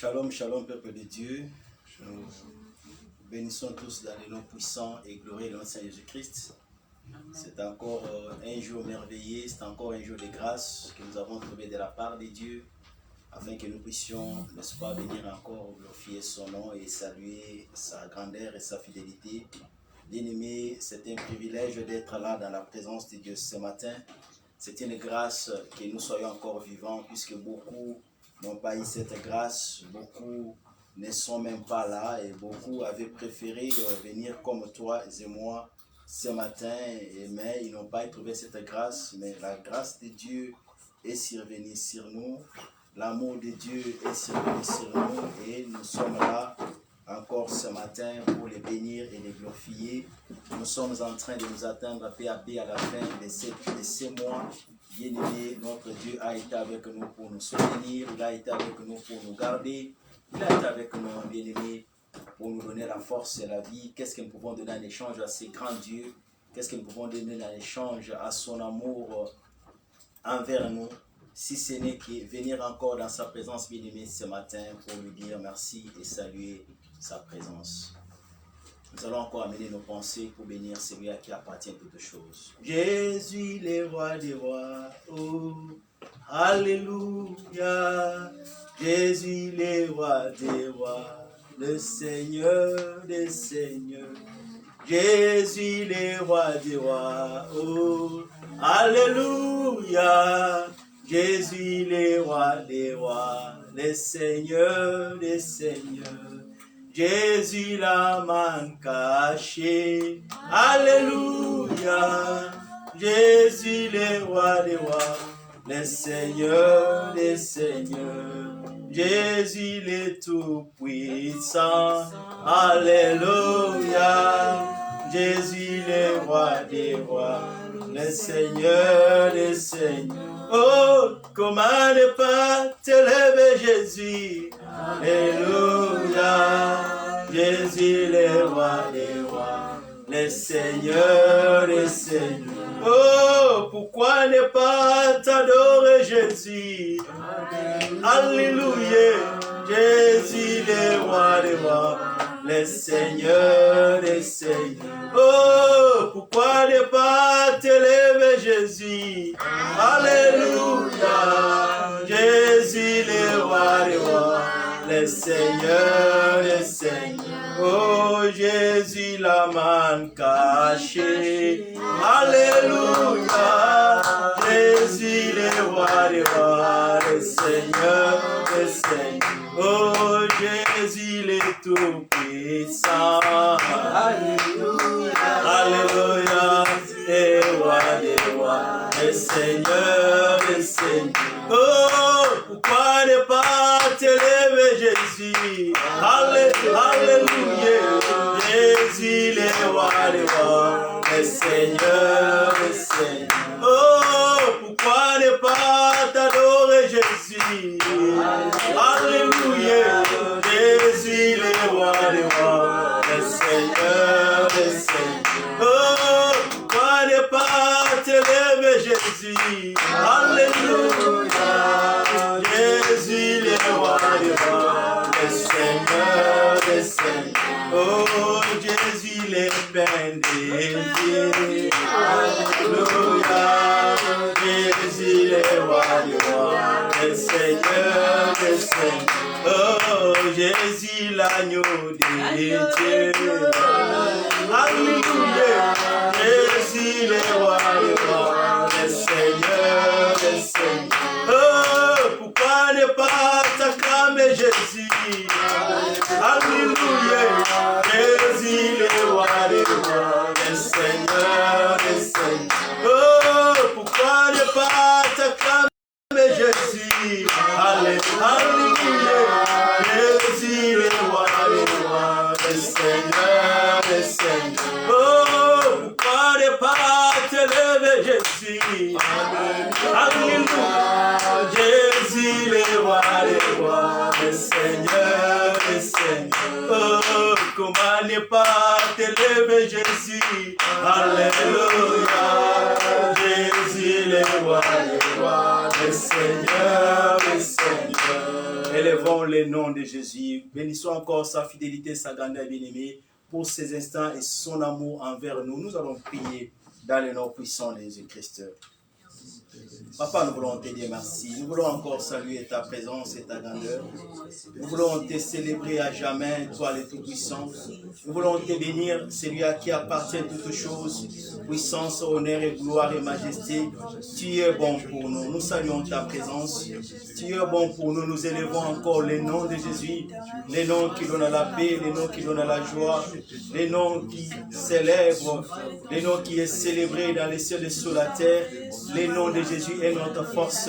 Shalom, shalom, peuple de Dieu. Nous bénissons tous dans le nom puissant et glorieux de notre Seigneur Jésus-Christ. C'est encore un jour merveilleux, c'est encore un jour de grâce que nous avons trouvé de la part de Dieu afin que nous puissions, n'est-ce pas, venir encore glorifier son nom et saluer sa grandeur et sa fidélité. Bien-aimés, c'est un privilège d'être là dans la présence de Dieu ce matin. C'est une grâce que nous soyons encore vivants puisque beaucoup n'ont pas eu cette grâce, beaucoup ne sont même pas là et beaucoup avaient préféré venir comme toi et moi ce matin, mais ils n'ont pas trouvé cette grâce. Mais la grâce de Dieu est survenue sur nous, l'amour de Dieu est survenu sur nous et nous sommes là encore ce matin pour les bénir et les glorifier. Nous sommes en train de nous attendre peu à peu à la fin de ces mois. Bien-aimé, notre Dieu a été avec nous pour nous soutenir, il a été avec nous pour nous garder, il a été avec nous, bien-aimé, pour nous donner la force et la vie. Qu'est-ce que nous pouvons donner en échange à ces grands dieux? Qu'est-ce que nous pouvons donner en échange à son amour envers nous? Si ce n'est que venir encore dans sa présence, bien-aimé, ce matin pour lui dire merci et saluer sa présence. Nous allons encore amener nos pensées pour bénir celui à qui appartient toutes choses. Jésus, le roi des rois, oh, alléluia. Jésus, le roi des rois, le Seigneur des seigneurs. Jésus, le roi des rois, oh, alléluia. Jésus, le roi des rois, le Seigneur des seigneurs. Jésus l'âme cachée, alléluia. Jésus le roi des rois, le Seigneur des seigneurs. Jésus le tout-puissant, alléluia. Jésus le roi des rois, le Seigneur des seigneurs. Oh, comment ne pas te lever, Jésus, alléluia. Jésus le roi des rois, le Seigneur des seigneurs. Oh, pourquoi ne pas t'adorer, Jésus, alléluia. Jésus le roi des rois, le Seigneur des seigneurs. Oh, pourquoi ne pas te lever, Jésus, alléluia. Jésus le roi des rois, le Seigneur des seigneurs. Oh, Jésus l'âme cachée, alléluia. Jésus le roi des rois, le Seigneur des seigneurs. Oh, Jésus le tout-puissant, alléluia. Alléluia. Le roi des rois, le Seigneur des seigneurs. Oh, pourquoi ne pas te lever, Jésus, alléluia. Jésus le roi des rois, le Seigneur des seigneurs. Oh, pourquoi ne pas t'adorer, Jésus, alléluia. Jésus le roi des rois, le Seigneur des seigneurs. Oh, pourquoi ne pas te lever, Jésus, alléluia. Jésus le roi des rois, le Seigneur des seigneurs. Oh, Jésus le Père des dieux, alléluia. Jésus le roi des rois, le Seigneur des seigneurs. Oh, Jésus l'agneau de Dieu, alléluia. Jésus le roi des rois, le Seigneur des seigneurs. Oh, pourquoi ne pas t'acclamer, Jésus, alléluia. Jésus le roi des rois, le Seigneur des seigneurs. Oh, pourquoi ne pas t'acclamer, Jésus, alléluia. Jésus le roi des rois, le Seigneur des seigneurs. Oh, pourquoi ne pas te lever, Jésus, alléluia. Jésus le roi des rois, le Seigneur des seigneurs. Oh, comment ne pas te lever, Jésus, alléluia. Jésus le roi des rois, le Seigneur des seigneurs. élevons le nom de Jésus. Bénissons encore sa fidélité, sa grandeur bien-aimée pour ces instants et son amour envers nous. Nous allons prier dans le nom puissant de Jésus-Christ. Papa, nous voulons te dire merci. Nous voulons encore saluer ta présence et ta grandeur. Nous voulons te célébrer à jamais, toi le Tout-Puissant. Nous voulons te bénir, celui à qui appartient toutes choses, puissance, honneur et gloire et majesté. Tu es bon pour nous. Nous saluons ta présence. Tu es bon pour nous. Nous élevons encore le nom de Jésus, le nom qui donne la paix, le nom qui donne la joie, le nom qui célèbre, le nom qui est célébré dans les cieux et sur la terre. Le nom de Jésus est notre force.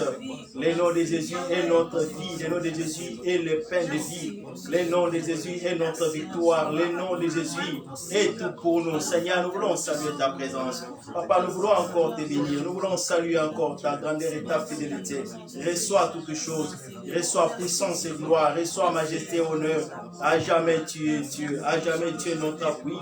Le nom de Jésus est notre vie. Le nom de Jésus est le pain de vie. Le nom de Jésus est notre victoire. Le nom de Jésus est tout pour nous. Seigneur, nous voulons saluer ta présence. Papa, nous voulons encore te bénir. Nous voulons saluer encore ta grandeur et ta fidélité. Reçois toutes choses. Reçois puissance et gloire. Reçois majesté et honneur. À jamais tu es Dieu. À jamais tu es notre appui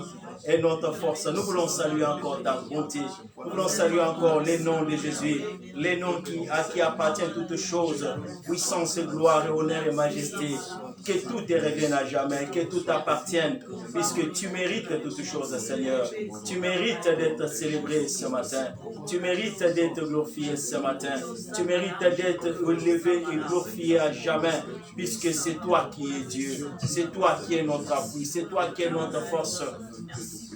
et notre force. Nous voulons saluer encore ta bonté. Nous voulons saluer encore les noms de Jésus, les noms à qui appartiennent toutes choses, puissance, gloire, honneur et majesté. Que tout te revienne à jamais, que tout t'appartienne, puisque tu mérites toutes choses, Seigneur. Tu mérites d'être célébré ce matin. Tu mérites d'être glorifié ce matin. Tu mérites d'être élevé et glorifié à jamais, puisque c'est toi qui es Dieu. C'est toi qui es notre appui. C'est toi qui es notre force.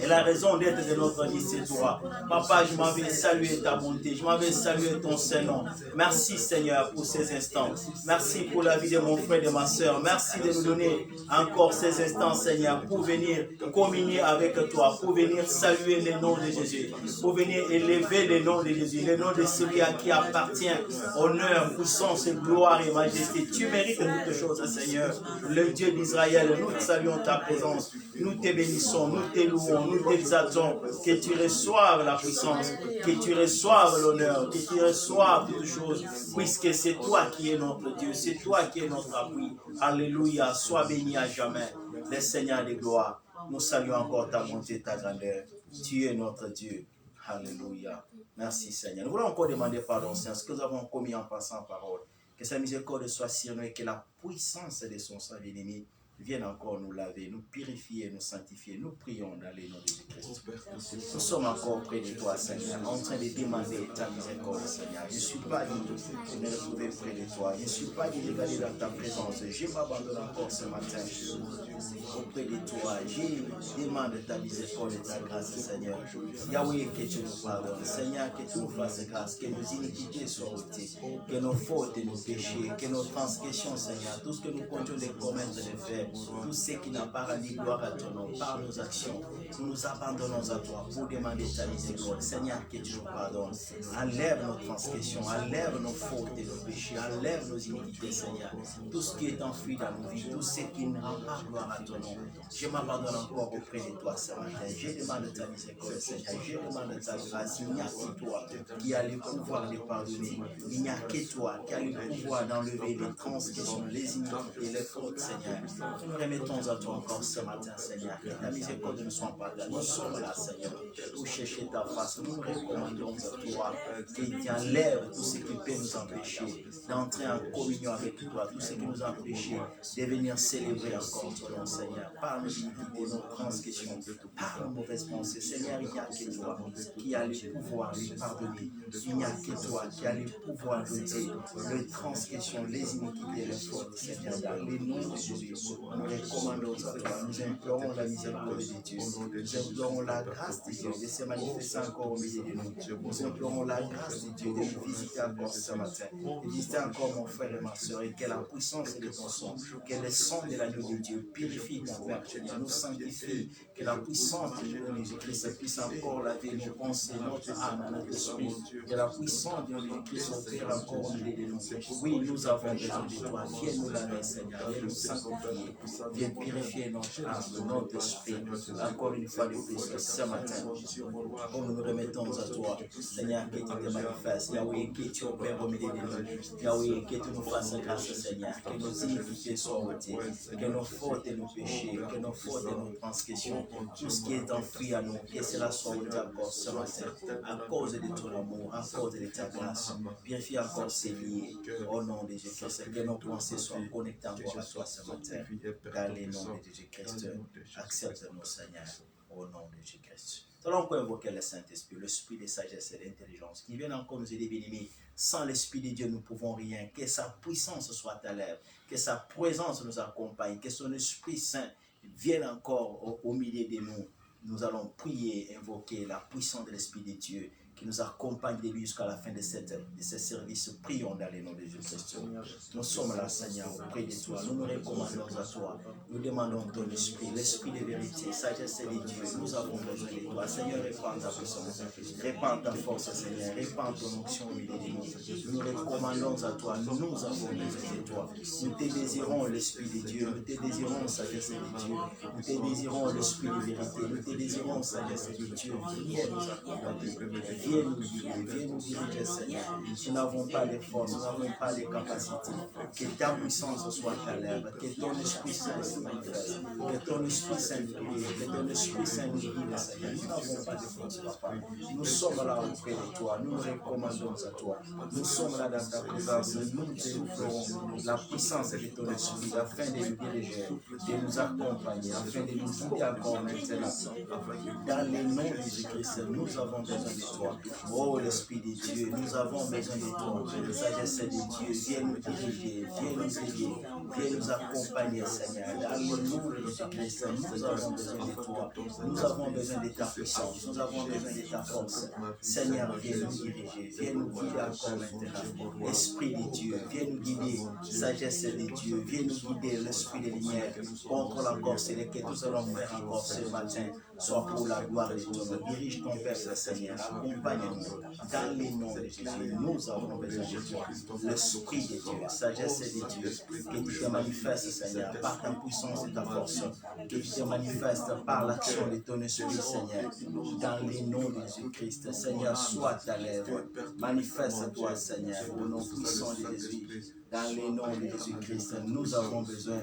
Et la raison d'être de notre vie, c'est toi. Papa, je m'en vais saluer ta bonté. Je m'en vais saluer ton Saint-Nom. Merci, Seigneur, pour ces instants. Merci pour la vie de mon frère et de ma soeur. Merci de nous donner encore ces instants, Seigneur, pour venir communier avec toi, pour venir saluer le nom de Jésus, pour venir élever le nom de Jésus, le nom de celui à qui appartient honneur, puissance, gloire et majesté. Tu mérites toutes choses, Seigneur. Le Dieu d'Israël, nous te saluons ta présence. Nous te bénissons, nous te louons, nous t'exaltons. Que tu reçoives la puissance, que tu reçoives l'honneur, que tu reçoives toutes choses, puisque c'est toi qui es notre Dieu, c'est toi qui es notre appui. Alléluia, sois béni à jamais, le Seigneur de gloire. Nous saluons encore ta bonté, ta grandeur. Tu es notre Dieu. Alléluia. Merci Seigneur. Nous voulons encore demander pardon, Seigneur, ce que nous avons commis en passant parole. Que sa miséricorde soit sur nous et que la puissance de son sang bien-aimé vienne encore nous laver, nous purifier, nous sanctifier. Nous prions dans le nom de Jésus-Christ. Nous sommes encore près de toi, Seigneur, en train de demander ta miséricorde, Seigneur. Je ne suis pas digne de me retrouver près de toi. Je ne suis pas digne d'aller dans ta présence. Je m'abandonne encore ce matin auprès de toi. Je demande ta miséricorde et ta grâce, Seigneur. Yahweh, que tu nous pardonnes. Seigneur, que tu nous fasses grâce. Que nos iniquités soient ôtées. Que nos fautes et nos péchés, que nos transgressions, Seigneur, tout ce que nous comptons de commettre et de faire, tout ce qui n'a pas rendu gloire à ton nom, par nos actions, nous nous abandonnons à toi pour demander ta miséricorde. Seigneur, que tu nous pardonnes. Enlève nos transgressions, enlève nos fautes et nos péchés, enlève nos iniquités, Seigneur. Tout ce qui est enfui dans nos vies, tout ce qui ne rend pas gloire à ton nom. Je m'abandonne encore auprès de toi ce matin. Je demande ta miséricorde, Seigneur. Je demande ta grâce. Il n'y a que toi qui a le pouvoir de pardonner. Il n'y a que toi qui a le pouvoir d'enlever les transgressions, les iniquités, les fautes, Seigneur. Nous nous remettons à toi encore ce matin, Seigneur. Que ta miséricorde ne soit pas là. Nous sommes là, Seigneur, pour chercher ta face. Nous nous recommandons à toi qui enlève tout ce qui peut nous empêcher d'entrer en communion avec toi, tout ce qui nous empêche de venir célébrer encore ton nom, Seigneur. Par nos iniquités, nos transgressions, par nos mauvaises pensées. Seigneur, il n'y a que toi qui a le pouvoir de pardonner. Il n'y a que toi qui a le pouvoir de dire les transgressions, les iniquités, les fautes, Seigneur, dans les noms de Jésus. Nous recommandons à toi, nous implorons la miséricorde de Dieu, nous implorons la grâce de Dieu de se manifester encore au milieu de nous. Nous implorons la grâce de Dieu de nous visiter encore ce matin, de visiter encore mon frère et ma soeur, et que la puissance de ton sang, que le sang de l'agneau de Dieu purifie ton Père, nous sanctifie, que la puissance de Jésus-Christ puisse encore laver nos pensées, notre âme, notre esprit, que la puissance de Jésus-Christ opère encore au milieu de nous. Oui, nous avons besoin de toi, viens nous laver, Seigneur, viens nous sanctifier. Viens purifier notre âme, notre esprit. Encore une fois de plus, ce matin, nous nous remettons à toi. Seigneur, que tu te manifestes. Yahweh, que tu opères au milieu de nous. Yahweh, que tu nous fasses grâce, Seigneur. Que nos iniquités soient ôtées. Que nos fautes et nos péchés, que nos fautes et nos transgressions, tout ce qui est enfoui à nous, que cela soit ôté encore ce matin. À cause de ton amour, à cause de ta grâce. Purifie encore ces liés. Au nom de Jésus-Christ, que nos pensées soient connectées encore à toi ce matin. Dans le nom de Jésus-Christ, accepte-nous, Seigneur, au nom de Jésus-Christ. Nous allons encore invoquer le Saint-Esprit, l'Esprit de sagesse et d'intelligence, qui vient encore nous aider, bien-aimés. Sans l'Esprit de Dieu, nous ne pouvons rien. Que sa puissance soit à l'œuvre, que sa présence nous accompagne, que son Esprit Saint vienne encore au milieu de nous. Nous allons prier, invoquer la puissance de l'Esprit de Dieu qui nous accompagne de lui jusqu'à la fin de ce service. Prions dans le nom de Jésus-Christ. Nous sommes là, Seigneur, auprès de toi. Nous nous recommandons à toi. Nous demandons ton esprit, l'esprit de vérité, sagesse de Dieu. Nous avons besoin de toi. Seigneur, répands ta puissance. Répands ta force, Seigneur. Répands ton onction au milieu de nous. Nous nous recommandons à toi. Nous avons besoin de toi. Nous te désirons l'esprit de Dieu. Nous te désirons sagesse de Dieu. Nous te désirons l'esprit de vérité. Nous te désirons sagesse de Dieu. Viens nous accompagner. Viens nous guider, viens nous diriger, Seigneur. Nous n'avons pas les forces, nous n'avons pas les capacités. Que ta puissance soit à l'œuvre, que ton Esprit Saint se manifeste, que ton Esprit Saint nous guide, que ton Esprit Saint nous guide, Seigneur. Nous n'avons pas de force, Papa. Nous sommes là auprès de toi, nous nous recommandons à toi. Nous sommes là dans ta présence, nous te offrons la puissance de ton Esprit afin de nous diriger, de nous accompagner, afin de nous guider encore maintenant. Dans le nom de Jésus-Christ, nous avons besoin de toi. Oh, l'Esprit de Dieu, nous avons besoin de toi. Sagesse de Dieu, viens nous diriger, viens nous aider, viens nous accompagner, Seigneur. Dans le nom de Jésus-Christ, nous avons besoin de toi. Nous avons besoin de ta puissance, nous avons besoin de ta force. Seigneur, viens nous diriger, viens nous guider encore maintenant. Esprit de Dieu, viens nous guider. Sagesse de Dieu, viens nous guider. L'Esprit de lumière, contrôle encore ce que nous allons faire encore ce matin. Soit pour la gloire de ton nom. Dirige ton peuple, Seigneur. Accompagne-nous. Dans le nom de Jésus, nous avons besoin de toi. L'Esprit de Dieu, sagesse de Dieu, que tu te manifestes, Seigneur, par ta puissance et ta force. Que tu te manifestes par l'action de ton Esprit, Seigneur. Dans le nom de Jésus-Christ, Seigneur, sois ta lèvre. Manifeste-toi, Seigneur, au nom puissant de Jésus. Dans le nom de Jésus-Christ, nous avons besoin,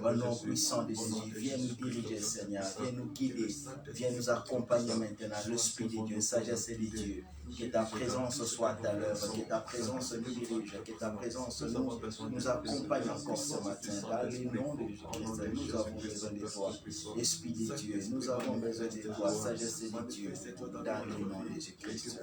au nom puissant de Jésus. Viens nous diriger, Seigneur. Viens nous guider. Viens nous accompagner maintenant. L'Esprit de Dieu, sagesse de Dieu. Que ta présence soit à l'œuvre. Que ta présence nous dirige. Que ta présence nous accompagne encore ce matin. Dans le nom de Jésus-Christ, nous avons besoin de toi. Esprit de Dieu, nous avons besoin de toi. Sagesse de Dieu. Dans le nom de Jésus-Christ.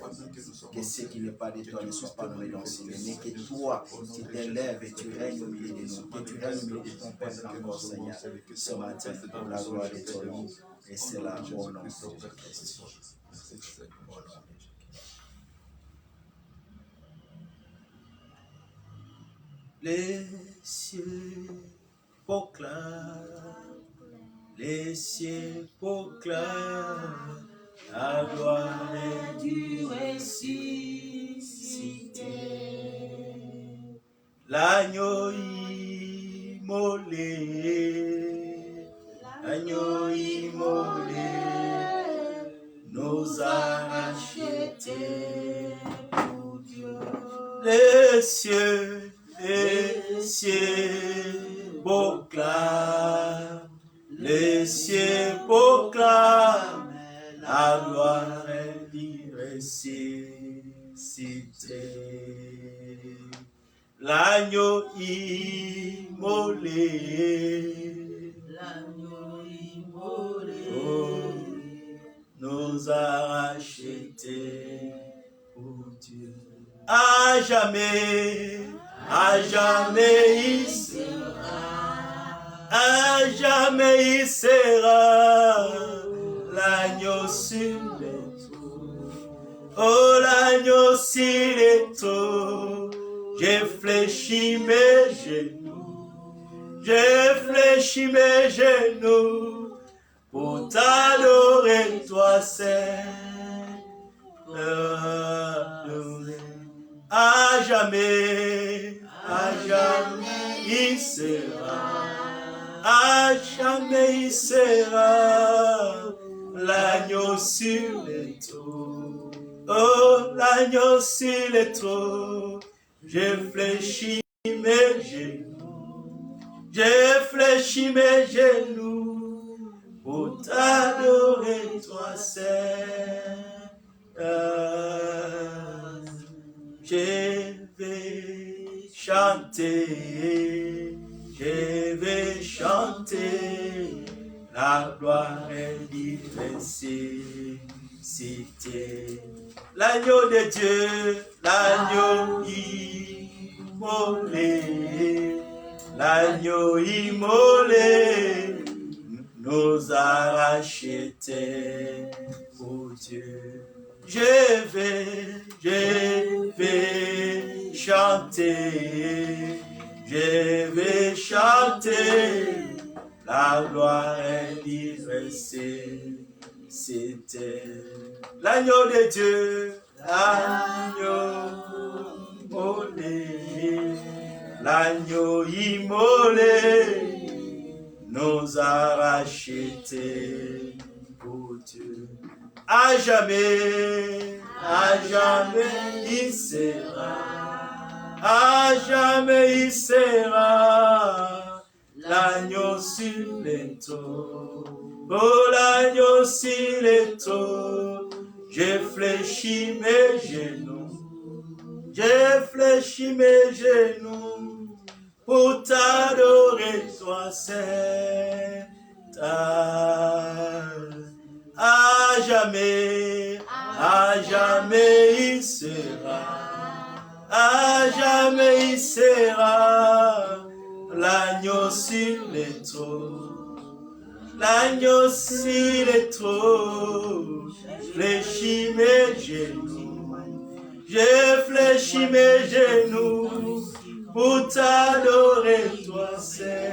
Que ce qui n'est pas de toi ne soit pas nommé dans ce lieu. Mais que toi, tu t'élèves et tu règnes au milieu de nous. Que tu règnes au milieu de ton peuple encore, Seigneur. Ce matin, pour la gloire de ton nom. Et c'est là au nom de Jésus-Christ. Au nom de Jésus. Les cieux proclament, les cieux proclament la gloire du ressuscité. L'agneau immolé, l'agneau immolé nous a rachetés pour Dieu. Les cieux proclament, les cieux proclament la gloire du ressuscité. L'agneau immolé, oh, nous a rachetés pour Dieu. À jamais il sera, à jamais il sera l'agneau sur les taux. Oh, l'agneau sur les taux, j'ai fléchi mes genoux, pour t'adorer, toi seul. À jamais il sera à jamais il sera l'agneau sur les trônes. Oh, l'agneau sur les trônes, j'ai fléchi mes genoux, j'ai fléchi mes genoux pour t'adorer, toi seul. Je vais chanter, je vais chanter, la gloire est diversité. L'agneau de Dieu, l'agneau immolé, l'agneau immolé nous a rachetés pour Dieu. Je vais chanter, je vais chanter, la gloire est diversité. L'agneau de Dieu, l'agneau immolé, l'agneau immolé nous a rachetés pour Dieu. À jamais il sera, à jamais il sera l'agneau sur les trônes. Oh, l'agneau sur les trônes, j'ai fléchi mes genoux, j'ai fléchi mes genoux pour t'adorer, toi seul. À jamais il sera, à jamais il sera l'agneau sur les trônes, l'agneau sur les trônes, fléchis mes genoux, j'ai fléchi mes genoux pour t'adorer, toi seul.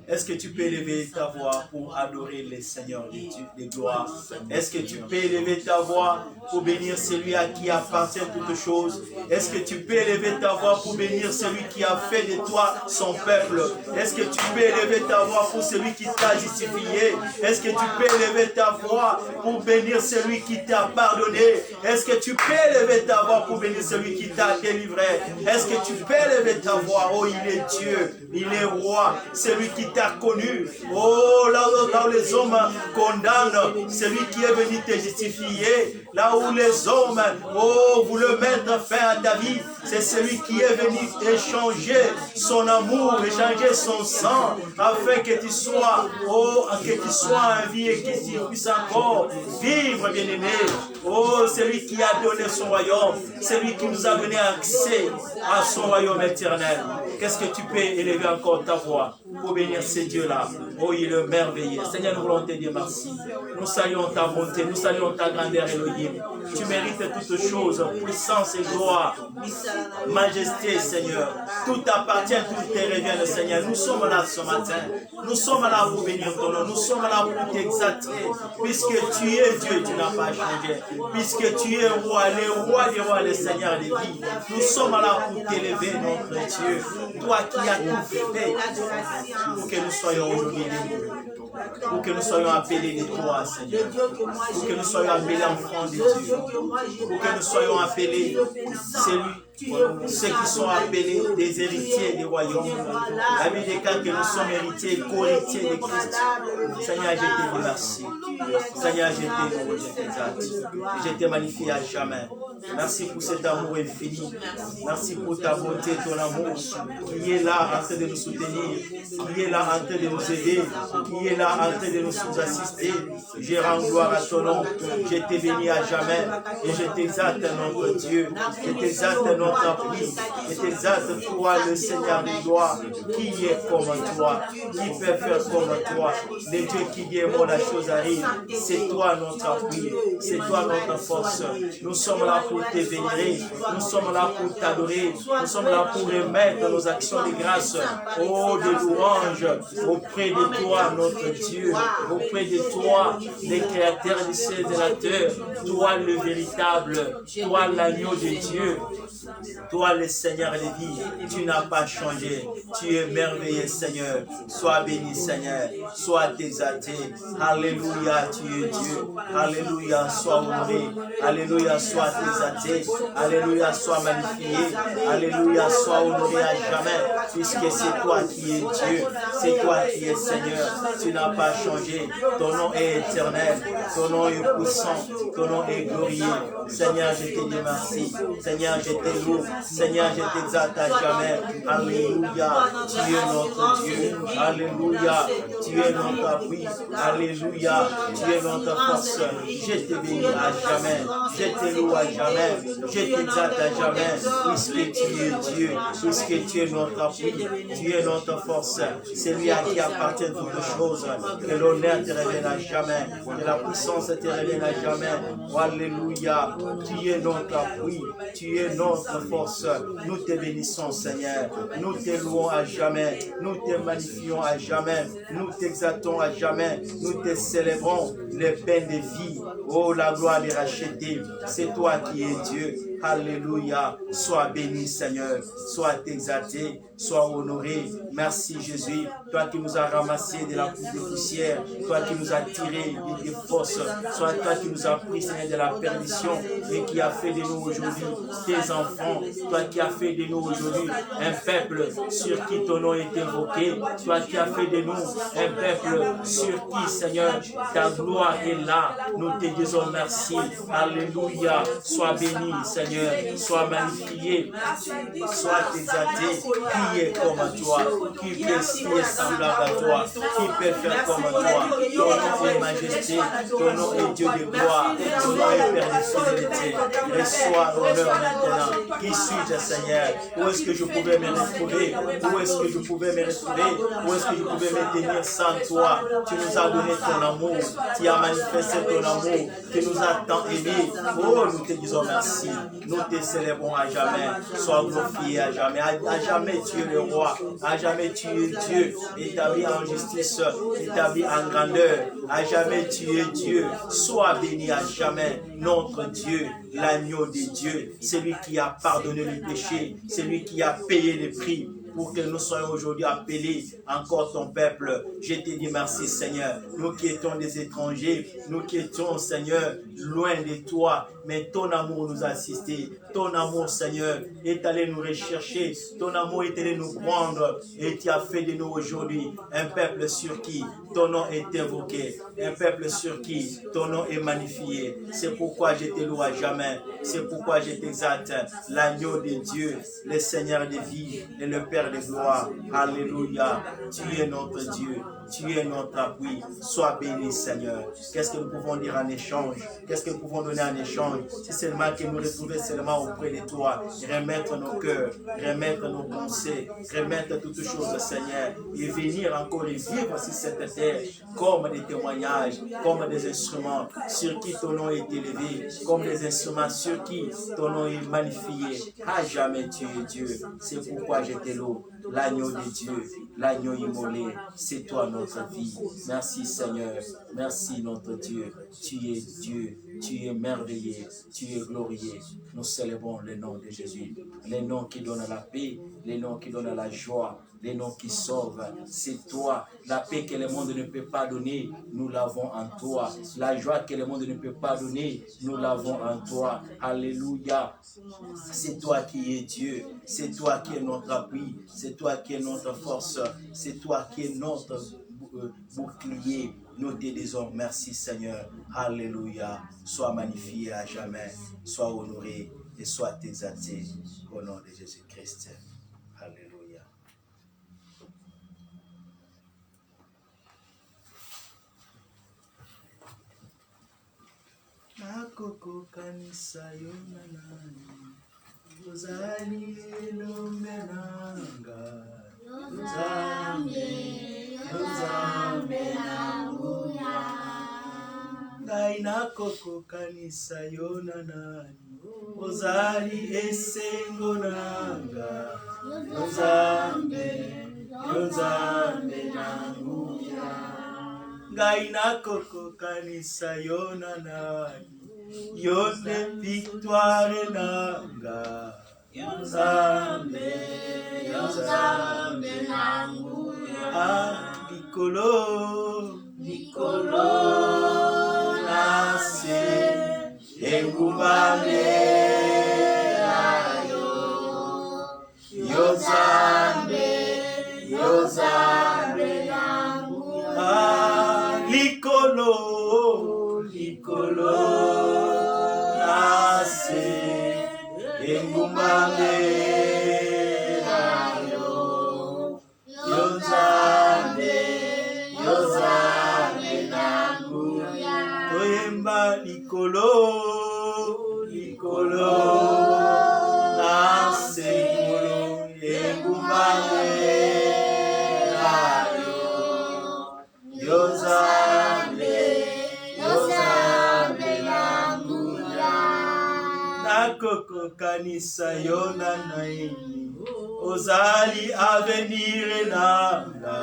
Est-ce que tu peux élever ta voix pour adorer le Seigneur des gloires? Est-ce que tu peux élever ta voix pour bénir celui à qui appartient toutes choses? Est-ce que tu peux élever ta voix pour bénir celui qui a fait de toi son peuple? Est-ce que tu peux élever ta voix pour celui qui t'a justifié? Est-ce que tu peux élever ta voix pour bénir celui qui t'a pardonné? Est-ce que tu peux élever ta voix pour bénir celui qui t'a délivré? Est-ce que tu peux élever ta voix? Oh, il est Dieu, il est roi, celui qui t'a connu. Oh, là où les hommes condamnent, celui qui est venu te justifier. Là où les hommes, oh, voulaient mettre fin à ta vie, c'est celui qui est venu échanger son amour, échanger son sang, afin que tu sois, oh, que tu sois en vie et que tu puisses encore vivre, bien-aimé. Oh, celui qui a donné son royaume, celui qui nous a donné accès à son royaume éternel. Qu'est-ce que tu peux élever encore ta voix pour bénir ces dieux-là? Oh, il est merveilleux. Seigneur, nous voulons te dire merci. Nous saluons ta bonté, nous saluons ta grandeur, Elohim. Tu mérites toutes choses, puissance et gloire, majesté, Seigneur. Tout t'appartient, tout te revient, Seigneur. Nous sommes là ce matin. Nous sommes là pour bénir ton nom. Nous sommes là pour t'exalter. Puisque tu es Dieu, tu n'as pas changé. Puisque tu es roi, le roi des rois, le Seigneur des vies. Nous sommes là pour t'élever, notre Dieu. Toi qui as tout fait pour que nous soyons aujourd'hui libres. Pour que nous soyons appelés de toi, Seigneur. Pour que nous soyons appelés enfants de Dieu. Pour que nous soyons appelés ceux qui sont appelés des héritiers du royaume. La Bible déclare que nous sommes héritiers, co-héritiers de Christ. Seigneur, je te dis merci. Seigneur, je t'exalte. Je te magnifie à jamais. Merci pour cet amour infini. Merci pour ta bonté, ton amour qui est là en train de nous soutenir, qui est là en train de nous aider, qui est là en train de nous assister. Je rends gloire à ton nom. Je te bénis à jamais et je t'exalte, notre Dieu. Je t'exalte, notre appui. Je t'exalte, toi, le Seigneur de gloire, qui est comme toi, qui peut faire comme toi. Le Dieu qui dit moi la chose arrive. C'est toi notre appui, c'est toi notre force. Nous sommes là pour te vénérer, nous sommes là pour t'adorer, nous sommes là pour remettre nos actions de grâce, oh, de louange auprès de toi, notre Dieu, auprès de toi, le créateur du ciel et de la terre, toi le véritable, toi l'agneau de Dieu, Toi, le Seigneur des vies, tu n'as pas changé. Tu es merveilleux, Seigneur. Sois béni, Seigneur. Sois exalté. Alléluia, tu es Dieu. Alléluia, sois honoré. Alléluia, sois exalté. Alléluia, sois magnifié. Alléluia, sois honoré à jamais. Puisque c'est toi qui es Dieu. C'est toi qui es Seigneur. Tu n'as pas changé. Ton nom est éternel. Ton nom est puissant. Ton nom est glorieux. Seigneur, je te dis merci. Seigneur, je te loue. Seigneur, je t'exalte à jamais. Alléluia. Tu es notre Dieu. Alléluia. Tu es notre appui. Alléluia. Tu es notre force. Je te bénis à jamais. Je te loue à jamais. Je t'exalte à jamais. Puisque tu es Dieu. Puisque tu es notre appui. Tu es notre force. C'est lui à qui appartient toutes choses. Que l'honneur te revienne à jamais. Que la puissance te revienne à jamais. Alléluia. Tu es notre appui. Tu es notre force. Nous te bénissons, Seigneur. Nous te louons à jamais. Nous te magnifions à jamais. Nous t'exaltons à jamais. Nous te célébrons les peines de vie. Oh, la gloire est rachetée. C'est toi qui es Dieu. Alléluia. Sois béni, Seigneur. Sois exalté. Sois honoré. Merci, Jésus. Toi qui nous as ramassés de la poussière. Toi qui nous as tirés des fosses. Soit toi qui nous as pris, Seigneur, de la perdition et qui a fait de nous aujourd'hui tes enfants. Toi qui as fait de nous aujourd'hui un peuple sur qui ton nom est invoqué. Toi qui as fait de nous un peuple sur qui, Seigneur, ta gloire est là. Nous te disons merci. Alléluia. Sois béni, Seigneur. Sois magnifié. Sois exalté. Qui est comme toi? Qui est semblable à toi? Qui peut faire comme toi? Ton nom est majesté. Ton nom est Dieu de gloire. Ton nom est Père de fidélité. Reçois l'honneur maintenant. Qui suis-je, Seigneur? Où est-ce que je pouvais me retrouver? Où est-ce que je pouvais me retrouver? Où est-ce que je pouvais me tenir sans toi? Tu nous as donné ton amour. Tu as manifesté ton amour. Tu nous as tant aimés. Oh, nous te disons merci. Nous te célébrons à jamais. Sois glorifié à jamais. À jamais, tu es le roi. À jamais, tu es Dieu. Établi en justice. Établi en grandeur. À jamais, tu es Dieu. Sois béni à jamais. Notre Dieu, l'agneau de Dieu. Celui qui a pardonné les péchés. Celui qui a payé les prix pour que nous soyons aujourd'hui appelés encore ton peuple. Je te dis merci, Seigneur. Nous qui étions des étrangers, nous qui étions, Seigneur, loin de toi, mais ton amour nous a assistés. Ton amour, Seigneur, est allé nous rechercher. Ton amour est allé nous prendre et tu as fait de nous aujourd'hui un peuple sur qui ton nom est invoqué, un peuple sur qui ton nom est magnifié. C'est pourquoi je te loue à jamais. C'est pourquoi je t'exalte, l'agneau de Dieu, le Seigneur des vies et le Père de gloire. Alléluia. Tu es notre Dieu. Tu es notre appui. Sois béni, Seigneur. Qu'est-ce que nous pouvons dire en échange? Qu'est-ce que nous pouvons donner en échange? C'est seulement que nous retrouver seulement auprès de toi. Remettre nos cœurs, remettre nos pensées, remettre toutes choses, Seigneur. Et venir encore et vivre sur cette terre comme des témoignages, comme des instruments sur qui ton nom est élevé, comme des instruments sur qui ton nom est magnifié. À jamais tu es Dieu. C'est pourquoi je te loue. L'agneau de Dieu, l'agneau immolé, c'est toi notre vie. Merci Seigneur, merci notre Dieu. Tu es Dieu, tu es merveilleux, tu es glorieux. Nous célébrons le nom de Jésus, le nom qui donne la paix, le nom qui donne la joie, le nom qui sauve. C'est toi, la paix que le monde ne peut pas donner, nous l'avons en toi. La joie que le monde ne peut pas donner, nous l'avons en toi. Alléluia. C'est toi qui es Dieu, c'est toi qui es notre appui, c'est toi qui es notre force, c'est toi qui es notre bouclier. Nous te disons merci Seigneur. Alléluia. Sois magnifié à jamais, sois honoré et sois exalté au nom de Jésus-Christ. Alléluia. Akoko kanisa yonanani Uzali lumenanga Uzambe nanguya Gaina koko kanisa yonanani Uzali esengo nanga Uzambe nanguya Gaina koko kanisa yonanani Yone victoire nanga Nzambe, Nzambe nanguya. Likolo, likolo nase, engumame ayo. Nzambe, Nzambe nanguya. Likolo, likolo nase, engumame ayo. Nzambe, Nzambe nanguya. Toyemba likolo, likolo nase, engumame ayo. Nzambe, Nzambe nanguya. Nakoko kanisa yona naini, ozali avenir nanga.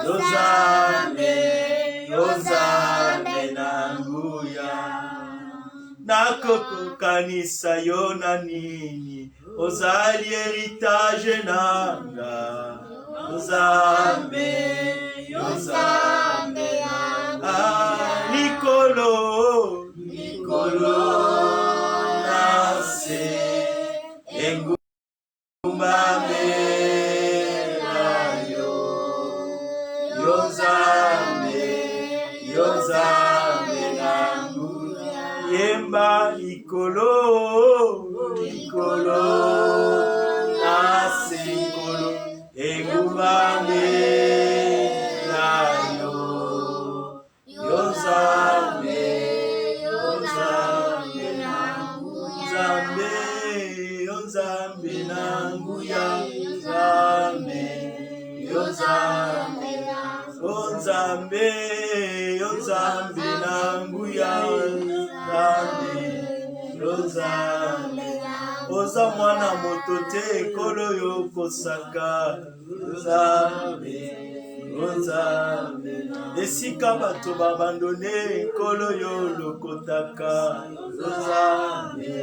Nzambe, Nzambe nanguya. Nakoko kanisa yona nini, ozali héritage nanga. Nzambe, Nzambe nanguya. Likolo, likolo nase, engumame ayo. Nzambe, Nzambe nanguya. Yemba likolo, likolo nase, likolo engumame ayo. Nzambe, Nzambe nanguya. Nzambe, Nzambe nanguya. Nzambe, Nzambe Nzambe, Nzambe nanguya. Nzambe, Nzambe. Oza mwana moto te ekolo yo kosaka. Nzambe, Nzambe. Esika bato babandone ekolo yo lokotaka. Nzambe,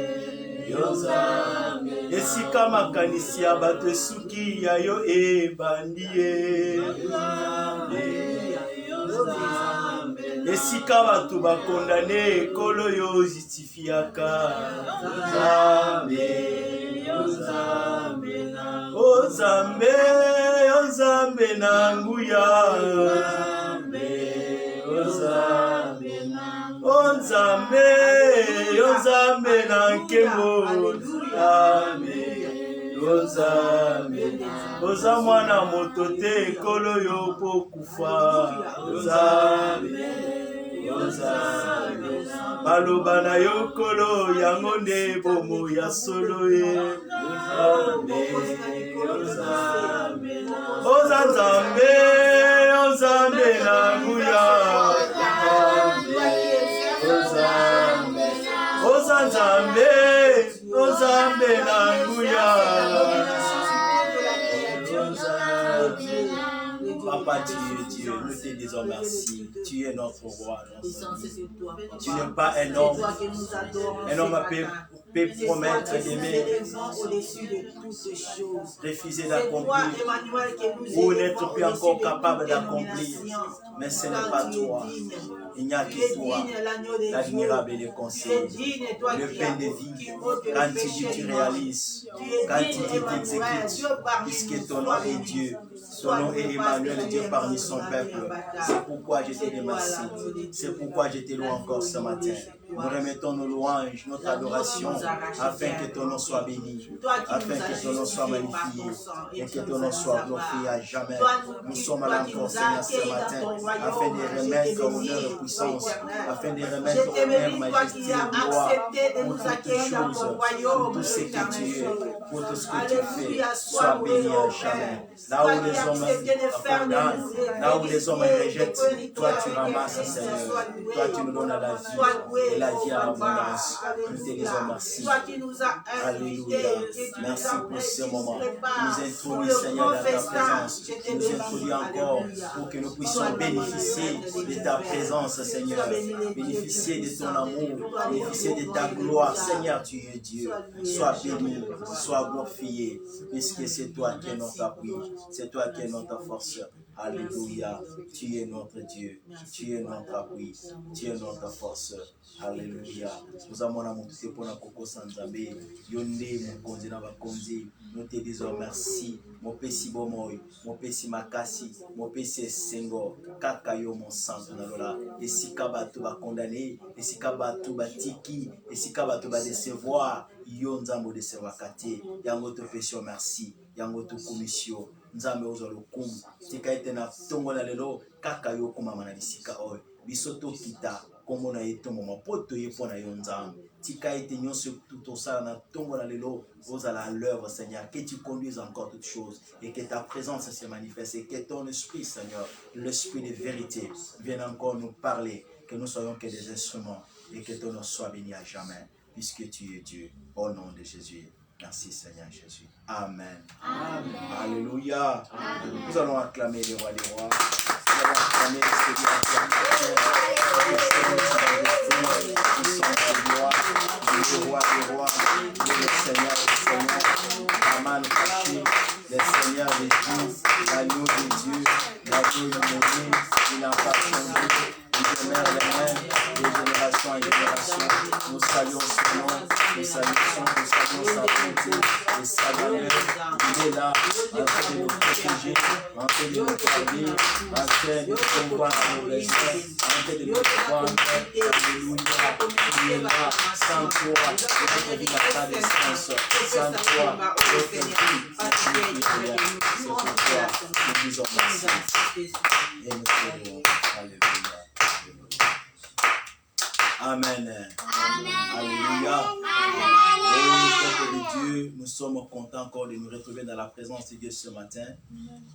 Nzambe. Esika makanisi ya bato esuki ya yo ebandi ye. Esika bato bakondane ekolo yo justifiaka. Nzambe, Nzambe. O Nzambe, Nzambe nanguya. Nzambe, Nzambe, Nzambe nankemo. Nzambe, oza mwana moto te ekolo yo po kufa. Nzambe, Nzambe. Baloba na yo kolo yango nde bomo ya solo ye. Nzambe, Nzambe. Oza Nzambe, Nzambe nanguya. Nzambe, oza Nzambe, Nzambe nanguya. Papa Dieu, nous te disons merci. Tu es notre roi. Tu n'es pas un homme. Un homme peut promettre d'aimer, refuser d'accomplir, ou n'être plus encore capable d'accomplir. Mais ce n'est pas toi. Il n'y a que toi, l'admirable et le conseil, le pain de vie. Quand tu dis, tu réalises. Quand tu dis, tu exécutes. Puisque ton nom est Dieu, son nom est Emmanuel, Dieu parmi son peuple. C'est pourquoi je te remercie. C'est pourquoi je te loue encore ce matin. Nous remettons nos louanges, notre adoration, afin que ton nom soit béni, afin que ton nom soit magnifié et que ton nom soit glorifié à jamais. Nous sommes là encore, Seigneur, ce matin, afin de remettre honneur et puissance, afin de remettre honneur, majesté, gloire pour toutes choses, pour tout ce que tu es, pour tout ce que tu fais. Sois béni à jamais. Là où les hommes abandonnent, là où les hommes rejettent, toi tu ramasses, Seigneur. Toi tu nous donnes la vie. la vie en abondance. Nous te disons merci. Alléluia. Merci pour ce moment. Nous introduis, Seigneur, dans ta présence. Tu nous introduis encore pour que nous puissions bénéficier de ta présence, Seigneur. Bénéficier de ton amour, bénéficier de ta gloire. Seigneur, tu es Dieu. Sois béni, sois glorifié, puisque c'est toi qui es notre appui, c'est toi qui es notre force. Alléluia. Tu es notre Dieu, tu es notre appui, tu es notre force. Alléluia. Nous avons la montée pour la coco sanzambe. Yonde, mon konzi na bakonzi. Nous te disons merci. Mon pesi bomoy, mon pesi makasi, mon pesi sengo. Kakayo mon santo na lola. Et si kabatu ba condamné, et si kabatu ba tiki, et si kabatu ba décevoir. Yonzambo décevoir kate. Yango te faisons merci. Yango te commission. Nzambe ozo lokumu. Tika ete na tongo na lelo. Kakayo kumama na bisika oy. Bisoto kita. Comme na etongo mapoto yepona yo nzambe tika ete nyonso tout ça na tongo na lelo ozala à l'œuvre Seigneur, que tu conduises encore toutes choses et que ta présence se manifeste et que ton esprit Seigneur, l'esprit de vérité vienne encore nous parler, que nous soyons que des instruments et que ton nom soit béni à jamais puisque tu es Dieu au nom de Jésus. Merci Seigneur Jésus. Amen. Amen. Alléluia. Amen. Nous allons acclamer les rois des rois. Nous allons acclamer le Seigneur qui a le roi des rois, le Seigneur des seigneurs, Aman caché, le Seigneur des dieux, l'agneau de Dieu, l'agneau de Dieu, il n'a pas changé. Il demeure les mêmes, de génération en génération. Nous saluons son nom, nous saluons sa bonté et sa valeur. Il est là, en train de nous protéger, en train de nous garder, en train de combattre nos besoins, en train de nous défendre. Alléluia. Il est là, sans toi, notre vie n'a pas de sens. Sans toi, notre vie n'est rien. C'est pourquoi nous disons merci. Et nous prions. Alléluia. Amen. Amen. Alléluia. Peuple de Dieu, nous sommes contents encore de nous retrouver dans la présence de Dieu ce matin.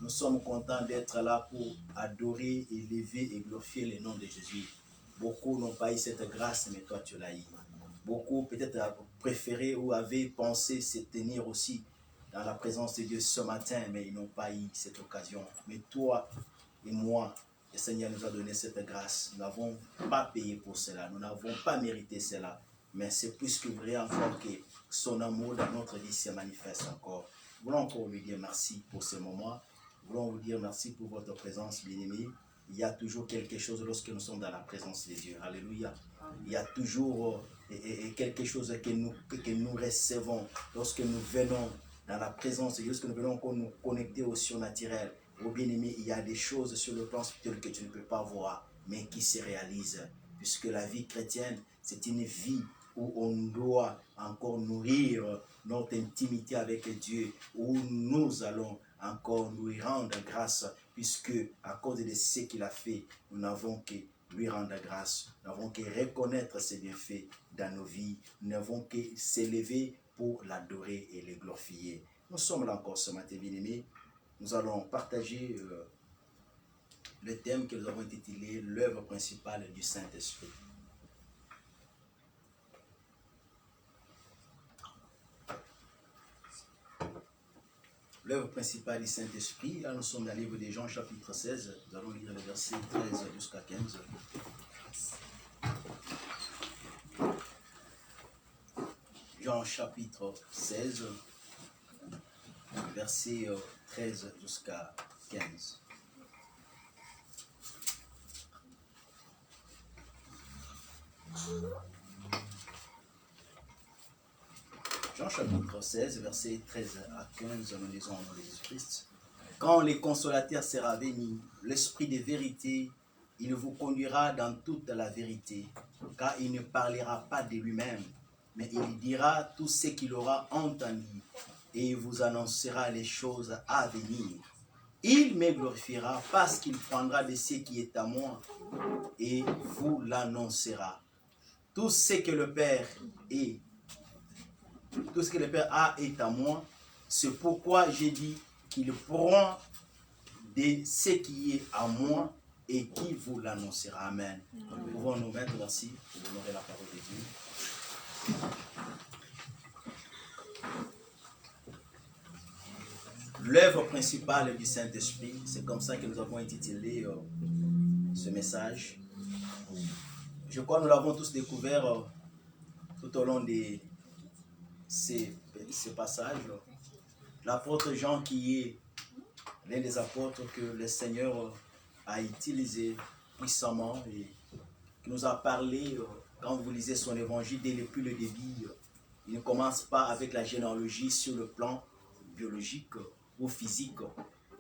Nous sommes contents d'être là pour adorer, élever et glorifier le nom de Jésus. Beaucoup n'ont pas eu cette grâce, mais toi tu l'as eu. Beaucoup peut-être préféré ou avaient pensé se tenir aussi dans la présence de Dieu ce matin, mais ils n'ont pas eu cette occasion. Mais toi et moi, le Seigneur nous a donné cette grâce. Nous n'avons pas payé pour cela. Nous n'avons pas mérité cela. Mais c'est plus que vrai encore que son amour dans notre vie se manifeste encore. Nous voulons encore lui dire merci pour ce moment. Nous voulons vous dire merci pour votre présence, bien-aimés. Il y a toujours quelque chose lorsque nous sommes dans la présence de Dieu. Alléluia. Il y a toujours quelque chose que nous recevons lorsque nous venons dans la présence de Dieu, lorsque nous venons nous connecter au surnaturel. Au bien-aimé, il y a des choses sur le plan spirituel que tu ne peux pas voir, mais qui se réalisent. Puisque la vie chrétienne, c'est une vie où on doit encore nourrir notre intimité avec Dieu, où nous allons encore lui rendre grâce, puisque à cause de ce qu'il a fait, nous n'avons que lui rendre grâce. Nous n'avons que reconnaître ses bienfaits dans nos vies. Nous n'avons que s'élever pour l'adorer et le glorifier. Nous sommes là encore ce matin, bien-aimés. Nous allons partager le thème que nous avons intitulé « L'œuvre principale du Saint-Esprit ». L'œuvre principale du Saint-Esprit, là nous sommes dans le livre de Jean chapitre 16, nous allons lire les versets 13 jusqu'à 15. Jean chapitre 16, versets 13 jusqu'à 15. Jean chapitre 16, versets 13 à 15, nous lisons en nom de Jésus-Christ. Quand le consolateur sera venu, l'Esprit de vérité, il vous conduira dans toute la vérité, car il ne parlera pas de lui-même, mais il dira tout ce qu'il aura entendu, et il vous annoncera les choses à venir. Il me glorifiera parce qu'il prendra de ce qui est à moi, et vous l'annoncera. Tout ce que le Père a est à moi. C'est pourquoi j'ai dit qu'il prend de ce qui est à moi et qui vous l'annoncera. Amen. Nous pouvons nous mettre ainsi pour honorer la parole de Dieu. L'œuvre principale du Saint-Esprit, c'est comme ça que nous avons intitulé ce message. Je crois que nous l'avons tous découvert tout au long de ces passages. L'apôtre Jean, qui est l'un des apôtres que le Seigneur a utilisé puissamment et qui nous a parlé, quand vous lisez son évangile, depuis le début, il ne commence pas avec la généalogie sur le plan biologique ou physique.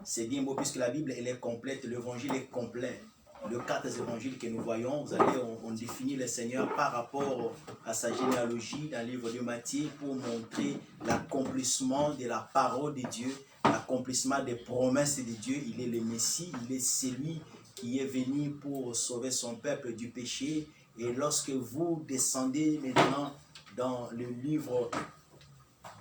C'est bien beau puisque la Bible elle est complète, l'évangile est complet. Les 4 évangiles que nous voyons, vous allez, on définit le Seigneur par rapport à sa généalogie dans le livre de Matthieu pour montrer l'accomplissement de la parole de Dieu, l'accomplissement des promesses de Dieu. Il est le Messie, il est celui qui est venu pour sauver son peuple du péché. Et lorsque vous descendez maintenant dans le livre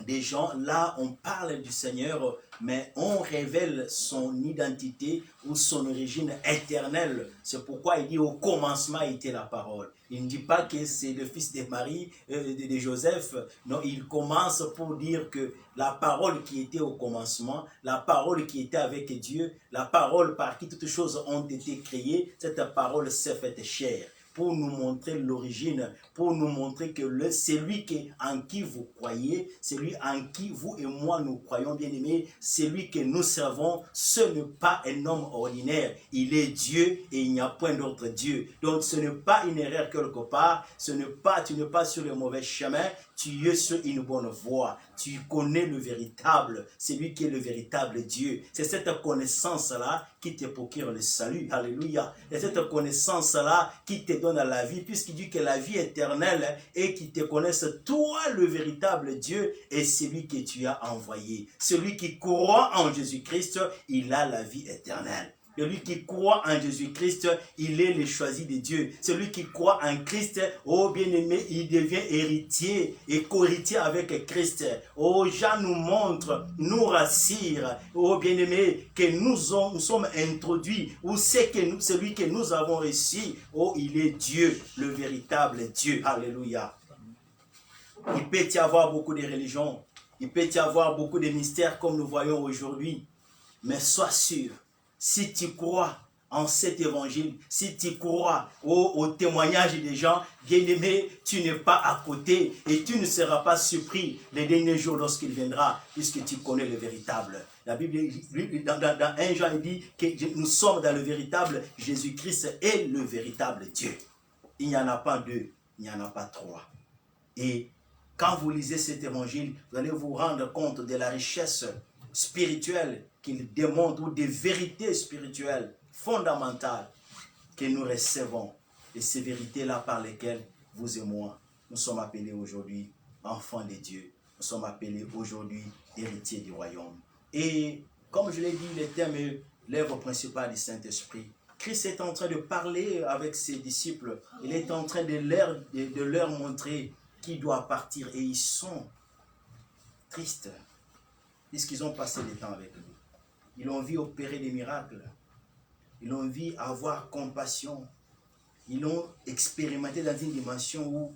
des Jean, là on parle du Seigneur, mais on révèle son identité ou son origine éternelle. C'est pourquoi il dit au commencement était la parole. Il ne dit pas que c'est le fils de Marie, de Joseph. Non, il commence pour dire que la parole qui était au commencement, la parole qui était avec Dieu, la parole par qui toutes choses ont été créées, cette parole s'est faite chair. Pour nous montrer l'origine, pour nous montrer que celui en qui vous croyez, celui en qui vous et moi nous croyons, bien aimés, celui que nous servons, ce n'est pas un homme ordinaire. Il est Dieu et il n'y a point d'autre Dieu. Donc ce n'est pas une erreur quelque part, tu n'es pas sur le mauvais chemin, tu es sur une bonne voie. Tu connais le véritable, celui qui est le véritable Dieu. C'est cette connaissance-là qui te procure le salut. Alléluia. C'est cette connaissance-là qui te donne la vie, puisqu'il dit que la vie éternelle est qu'il te connaisse, toi, le véritable Dieu, et celui que tu as envoyé. Celui qui croit en Jésus-Christ, il a la vie éternelle. Celui qui croit en Jésus-Christ, il est le choisi de Dieu. Celui qui croit en Christ, oh bien-aimé, il devient héritier et co-héritier avec Christ. Oh, Jean nous montre, nous rassure, oh bien-aimé, que nous sommes introduits, ou celui que nous avons reçu, oh, il est Dieu, le véritable Dieu. Alléluia. Il peut y avoir beaucoup de religions, il peut y avoir beaucoup de mystères comme nous voyons aujourd'hui, mais sois sûr, si tu crois en cet évangile, si tu crois au témoignage des gens, bien-aimé, tu n'es pas à côté et tu ne seras pas surpris les derniers jours lorsqu'il viendra, puisque tu connais le véritable. La Bible, dans 1 Jean, il dit que nous sommes dans le véritable, Jésus-Christ est le véritable Dieu. Il n'y en a pas 2, il n'y en a pas 3. Et quand vous lisez cet évangile, vous allez vous rendre compte de la richesse spirituelle qu'il démontre, ou des vérités spirituelles fondamentales que nous recevons. Et ces vérités-là par lesquelles vous et moi, nous sommes appelés aujourd'hui enfants de Dieu. Nous sommes appelés aujourd'hui héritiers du royaume. Et comme je l'ai dit, le thème est l'œuvre principale du Saint-Esprit. Christ est en train de parler avec ses disciples. Il est en train de leur montrer qui doit partir. Et ils sont tristes puisqu'ils ont passé du temps avec lui. Ils ont vu opérer des miracles. Ils ont vu avoir compassion. Ils l'ont expérimenté dans une dimension où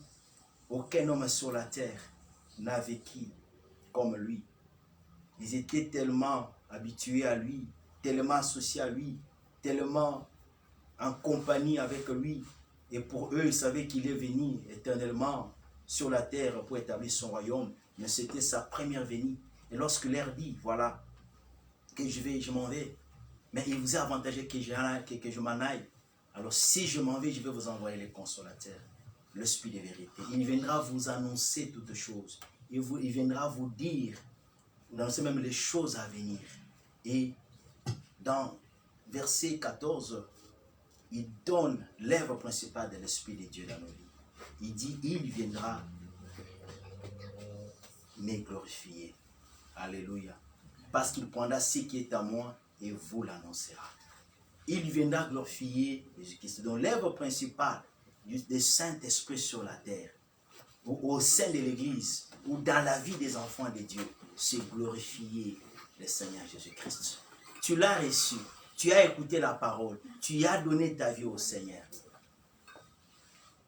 aucun homme sur la terre n'a vécu comme lui. Ils étaient tellement habitués à lui, tellement associés à lui, tellement en compagnie avec lui. Et pour eux, ils savaient qu'il est venu éternellement sur la terre pour établir son royaume. Mais c'était sa première venue. Et lorsqu'il leur dit, voilà, que je m'en vais, mais il vous est avantagé que je m'en aille. Alors si je m'en vais, je vais vous envoyer le consolateur, l'esprit de vérité. Il viendra vous annoncer toutes choses. Il viendra vous dire, vous annoncer même les choses à venir. Et dans verset 14, il donne l'œuvre principale de l'Esprit de Dieu dans nos vies. Il dit, il viendra me glorifier. Alléluia. Parce qu'il prendra ce qui est à moi et vous l'annoncera. Il viendra glorifier Jésus-Christ. Donc l'œuvre principale du Saint-Esprit sur la terre, ou au sein de l'Église, ou dans la vie des enfants de Dieu, c'est glorifier le Seigneur Jésus-Christ. Tu l'as reçu, tu as écouté la parole, tu as donné ta vie au Seigneur.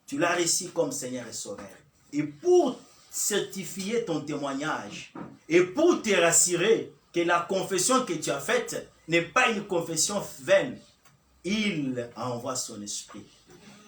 Tu l'as reçu comme Seigneur et Sauveur. Et pour certifier ton témoignage, et pour te rassurer que la confession que tu as faite n'est pas une confession vaine, il envoie son esprit,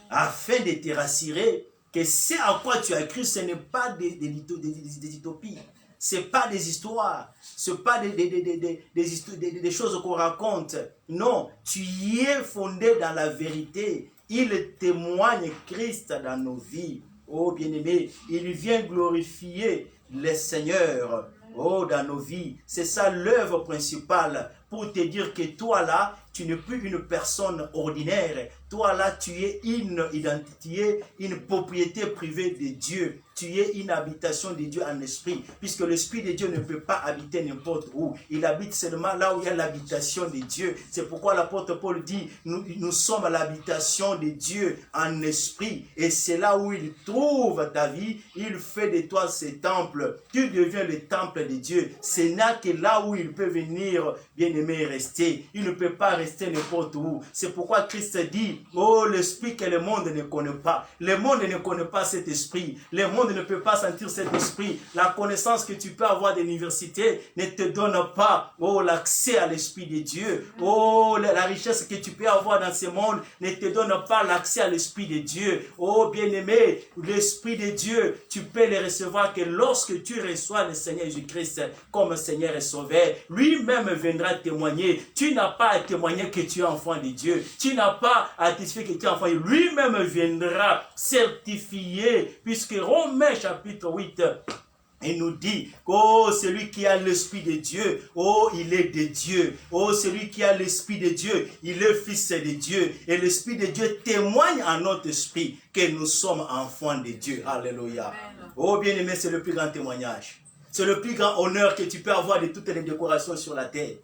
afin de te rassurer que ce à quoi tu as cru, ce n'est pas des utopies, ce n'est pas des histoires, ce n'est pas des choses qu'on raconte. Non, tu y es fondé dans la vérité. Il témoigne Christ dans nos vies. Oh bien-aimé, il vient glorifier le Seigneur dans nos vies. C'est ça l'œuvre principale pour te dire que toi là, tu n'es plus une personne ordinaire. Toi là, tu es une identité, une propriété privée de Dieu. Tu es une habitation de Dieu en esprit. Puisque l'Esprit de Dieu ne peut pas habiter n'importe où. Il habite seulement là où il y a l'habitation de Dieu. C'est pourquoi l'apôtre Paul dit, nous sommes à l'habitation de Dieu en esprit. Et c'est là où il trouve ta vie. Il fait de toi ce temple. Tu deviens le temple de Dieu. Ce n'est que là où il peut venir, bien-aimé, rester. Il ne peut pas rester n'importe où. C'est pourquoi Christ dit, oh, l'esprit que le monde ne connaît pas. Le monde ne connaît pas cet esprit. Le monde ne peut pas sentir cet esprit. La connaissance que tu peux avoir de l'université ne te donne pas, oh, l'accès à l'esprit de Dieu. Oh, la richesse que tu peux avoir dans ce monde ne te donne pas l'accès à l'esprit de Dieu. Oh, bien-aimé, l'esprit de Dieu, tu peux le recevoir que lorsque tu reçois le Seigneur Jésus-Christ comme Seigneur et Sauveur. Lui-même viendra témoigner. Tu n'as pas à témoigner que tu es enfant de Dieu. Tu n'as pas à testifier que tu es enfant. Lui-même viendra certifier, puisque Romains chapitre 8, il nous dit, oh, celui qui a l'Esprit de Dieu, oh, il est de Dieu. Oh, celui qui a l'Esprit de Dieu, il est fils de Dieu. Et l'Esprit de Dieu témoigne à notre esprit que nous sommes enfants de Dieu. Alléluia. Amen. Oh, bien-aimé, c'est le plus grand témoignage. C'est le plus grand honneur que tu peux avoir de toutes les décorations sur la terre.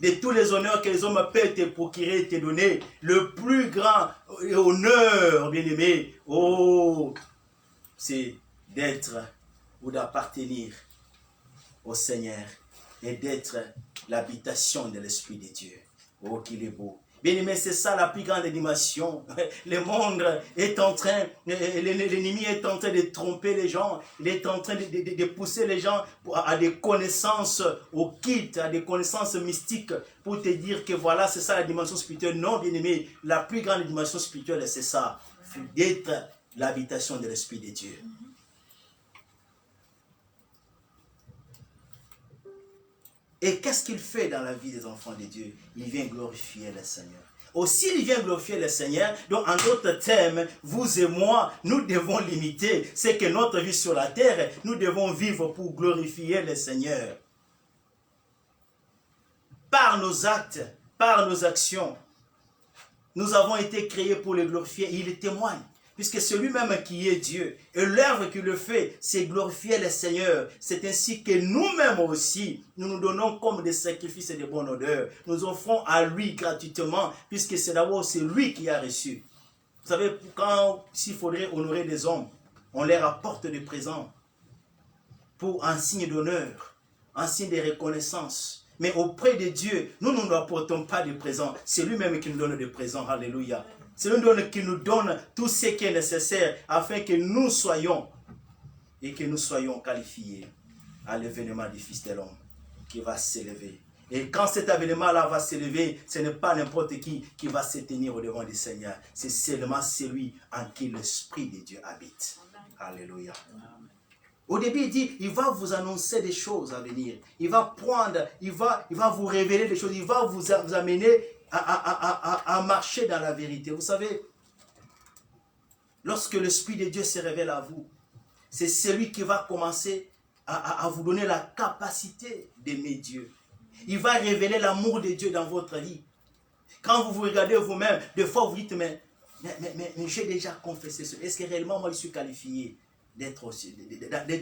De tous les honneurs que les hommes peuvent te procurer et te donner. Le plus grand honneur, bien-aimé, oh, c'est d'être ou d'appartenir au Seigneur et d'être l'habitation de l'Esprit de Dieu. Oh, qu'il est beau. Bien-aimé, c'est ça la plus grande animation. Le monde est en train, l'ennemi est en train de tromper les gens, il est en train de pousser les gens à des connaissances occultes, à des connaissances mystiques, pour te dire que voilà, c'est ça la dimension spirituelle. Non, bien-aimé, la plus grande dimension spirituelle, c'est ça, d'être l'habitation de l'Esprit de Dieu. Et qu'est-ce qu'il fait dans la vie des enfants de Dieu? Il vient glorifier le Seigneur. Aussi, il vient glorifier le Seigneur. Donc, en d'autres termes, vous et moi, nous devons limiter. C'est que notre vie sur la terre, nous devons vivre pour glorifier le Seigneur. Par nos actes, par nos actions, nous avons été créés pour le glorifier. Il témoigne. Puisque c'est lui-même qui est Dieu. Et l'œuvre qu'il le fait, c'est glorifier le Seigneur. C'est ainsi que nous-mêmes aussi, nous nous donnons comme des sacrifices et de bonne odeur. Nous offrons à lui gratuitement, puisque c'est d'abord c'est lui qui a reçu. Vous savez, quand s'il faudrait honorer les hommes, on leur apporte des présents pour un signe d'honneur, un signe de reconnaissance. Mais auprès de Dieu, nous ne nous apportons pas de présents. C'est lui-même qui nous donne des présents. Alléluia. C'est lui qui nous donne tout ce qui est nécessaire afin que nous soyons qualifiés à l'événement du Fils de l'homme qui va s'élever. Et quand cet événement-là va s'élever, ce n'est pas n'importe qui va se tenir au devant du Seigneur. C'est seulement celui en qui l'Esprit de Dieu habite. Alléluia. Au début, il dit, il va vous annoncer des choses à venir. Il va prendre, il va vous révéler des choses. Il va vous amener à marcher dans la vérité. Vous savez, lorsque l'Esprit de Dieu se révèle à vous, c'est celui qui va commencer à vous donner la capacité d'aimer Dieu. Il va révéler l'amour de Dieu dans votre vie. Quand vous vous regardez vous-même, des fois vous dites, mais j'ai déjà confessé cela. Est-ce que réellement moi je suis qualifié d'être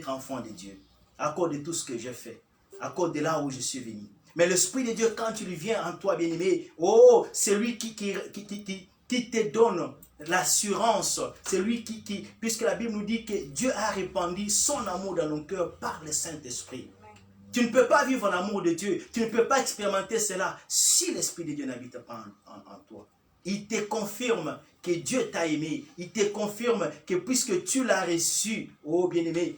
enfant de Dieu? À cause de tout ce que j'ai fait, à cause de là où je suis venu. Mais l'Esprit de Dieu, quand il vient en toi, bien-aimé, oh, c'est lui qui te donne l'assurance. C'est lui puisque la Bible nous dit que Dieu a répandu son amour dans nos cœurs par le Saint-Esprit. Tu ne peux pas vivre l'amour de Dieu. Tu ne peux pas expérimenter cela si l'Esprit de Dieu n'habite pas en toi. Il te confirme que Dieu t'a aimé. Il te confirme que puisque tu l'as reçu, oh bien-aimé,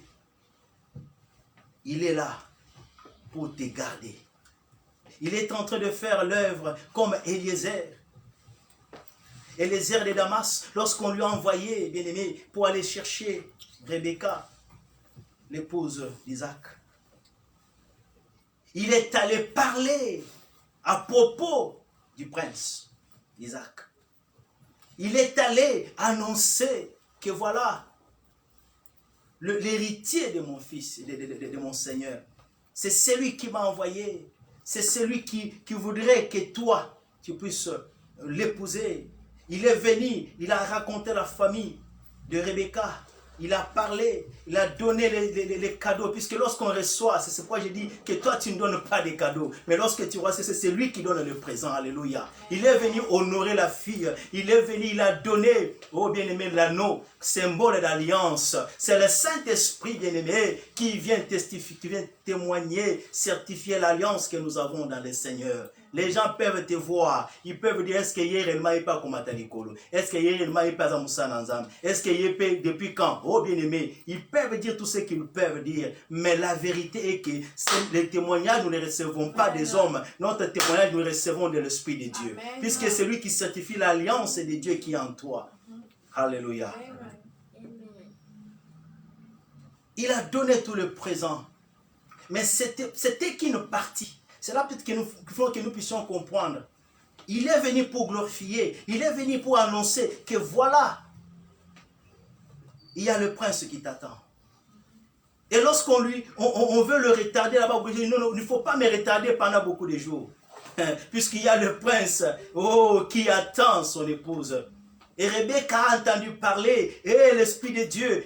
il est là pour te garder. Il est en train de faire l'œuvre comme Eliezer. Eliezer de Damas, lorsqu'on lui a envoyé, bien-aimé, pour aller chercher Rebecca, l'épouse d'Isaac. Il est allé parler à propos du prince Isaac. Il est allé annoncer que voilà, l'héritier de mon fils, de mon Seigneur, c'est celui qui m'a envoyé. C'est celui qui voudrait que toi, tu puisses l'épouser. Il est venu, il a raconté la famille de Rebecca. Il a parlé, il a donné les cadeaux. Puisque lorsqu'on reçoit, c'est pourquoi je dis que toi tu ne donnes pas des cadeaux. Mais lorsque tu reçois, c'est lui qui donne le présent. Alléluia. Il est venu honorer la fille. Il est venu, il a donné, oh bien-aimé, l'anneau, symbole d'alliance. C'est le Saint-Esprit, bien-aimé, qui vient testifier, qui vient témoigner, certifier l'alliance que nous avons dans le Seigneur. Les gens peuvent te voir. Ils peuvent dire, est-ce que hier, il m'a pas comme Atalikolo? Est-ce que hier, il m'a pas Moussa Nanzam? Est-ce que hier, depuis quand? Oh, bien-aimé, ils peuvent dire tout ce qu'ils peuvent dire. Mais la vérité est que les témoignages, nous ne les recevons pas des hommes. Notre témoignage, nous le recevons de l'Esprit de Dieu. Amen. Puisque c'est lui qui certifie l'alliance de Dieu qui est en toi. Alléluia. Il a donné tout le présent. Mais c'était qu'une partie. C'est là peut-être qu'il faut que nous puissions comprendre. Il est venu pour glorifier. Il est venu pour annoncer que voilà, il y a le prince qui t'attend. Et lorsqu'on on veut le retarder là-bas, on dit non, il ne faut pas me retarder pendant beaucoup de jours. Puisqu'il y a le prince qui attend son épouse. Et Rebecca a entendu parler, et l'Esprit de Dieu,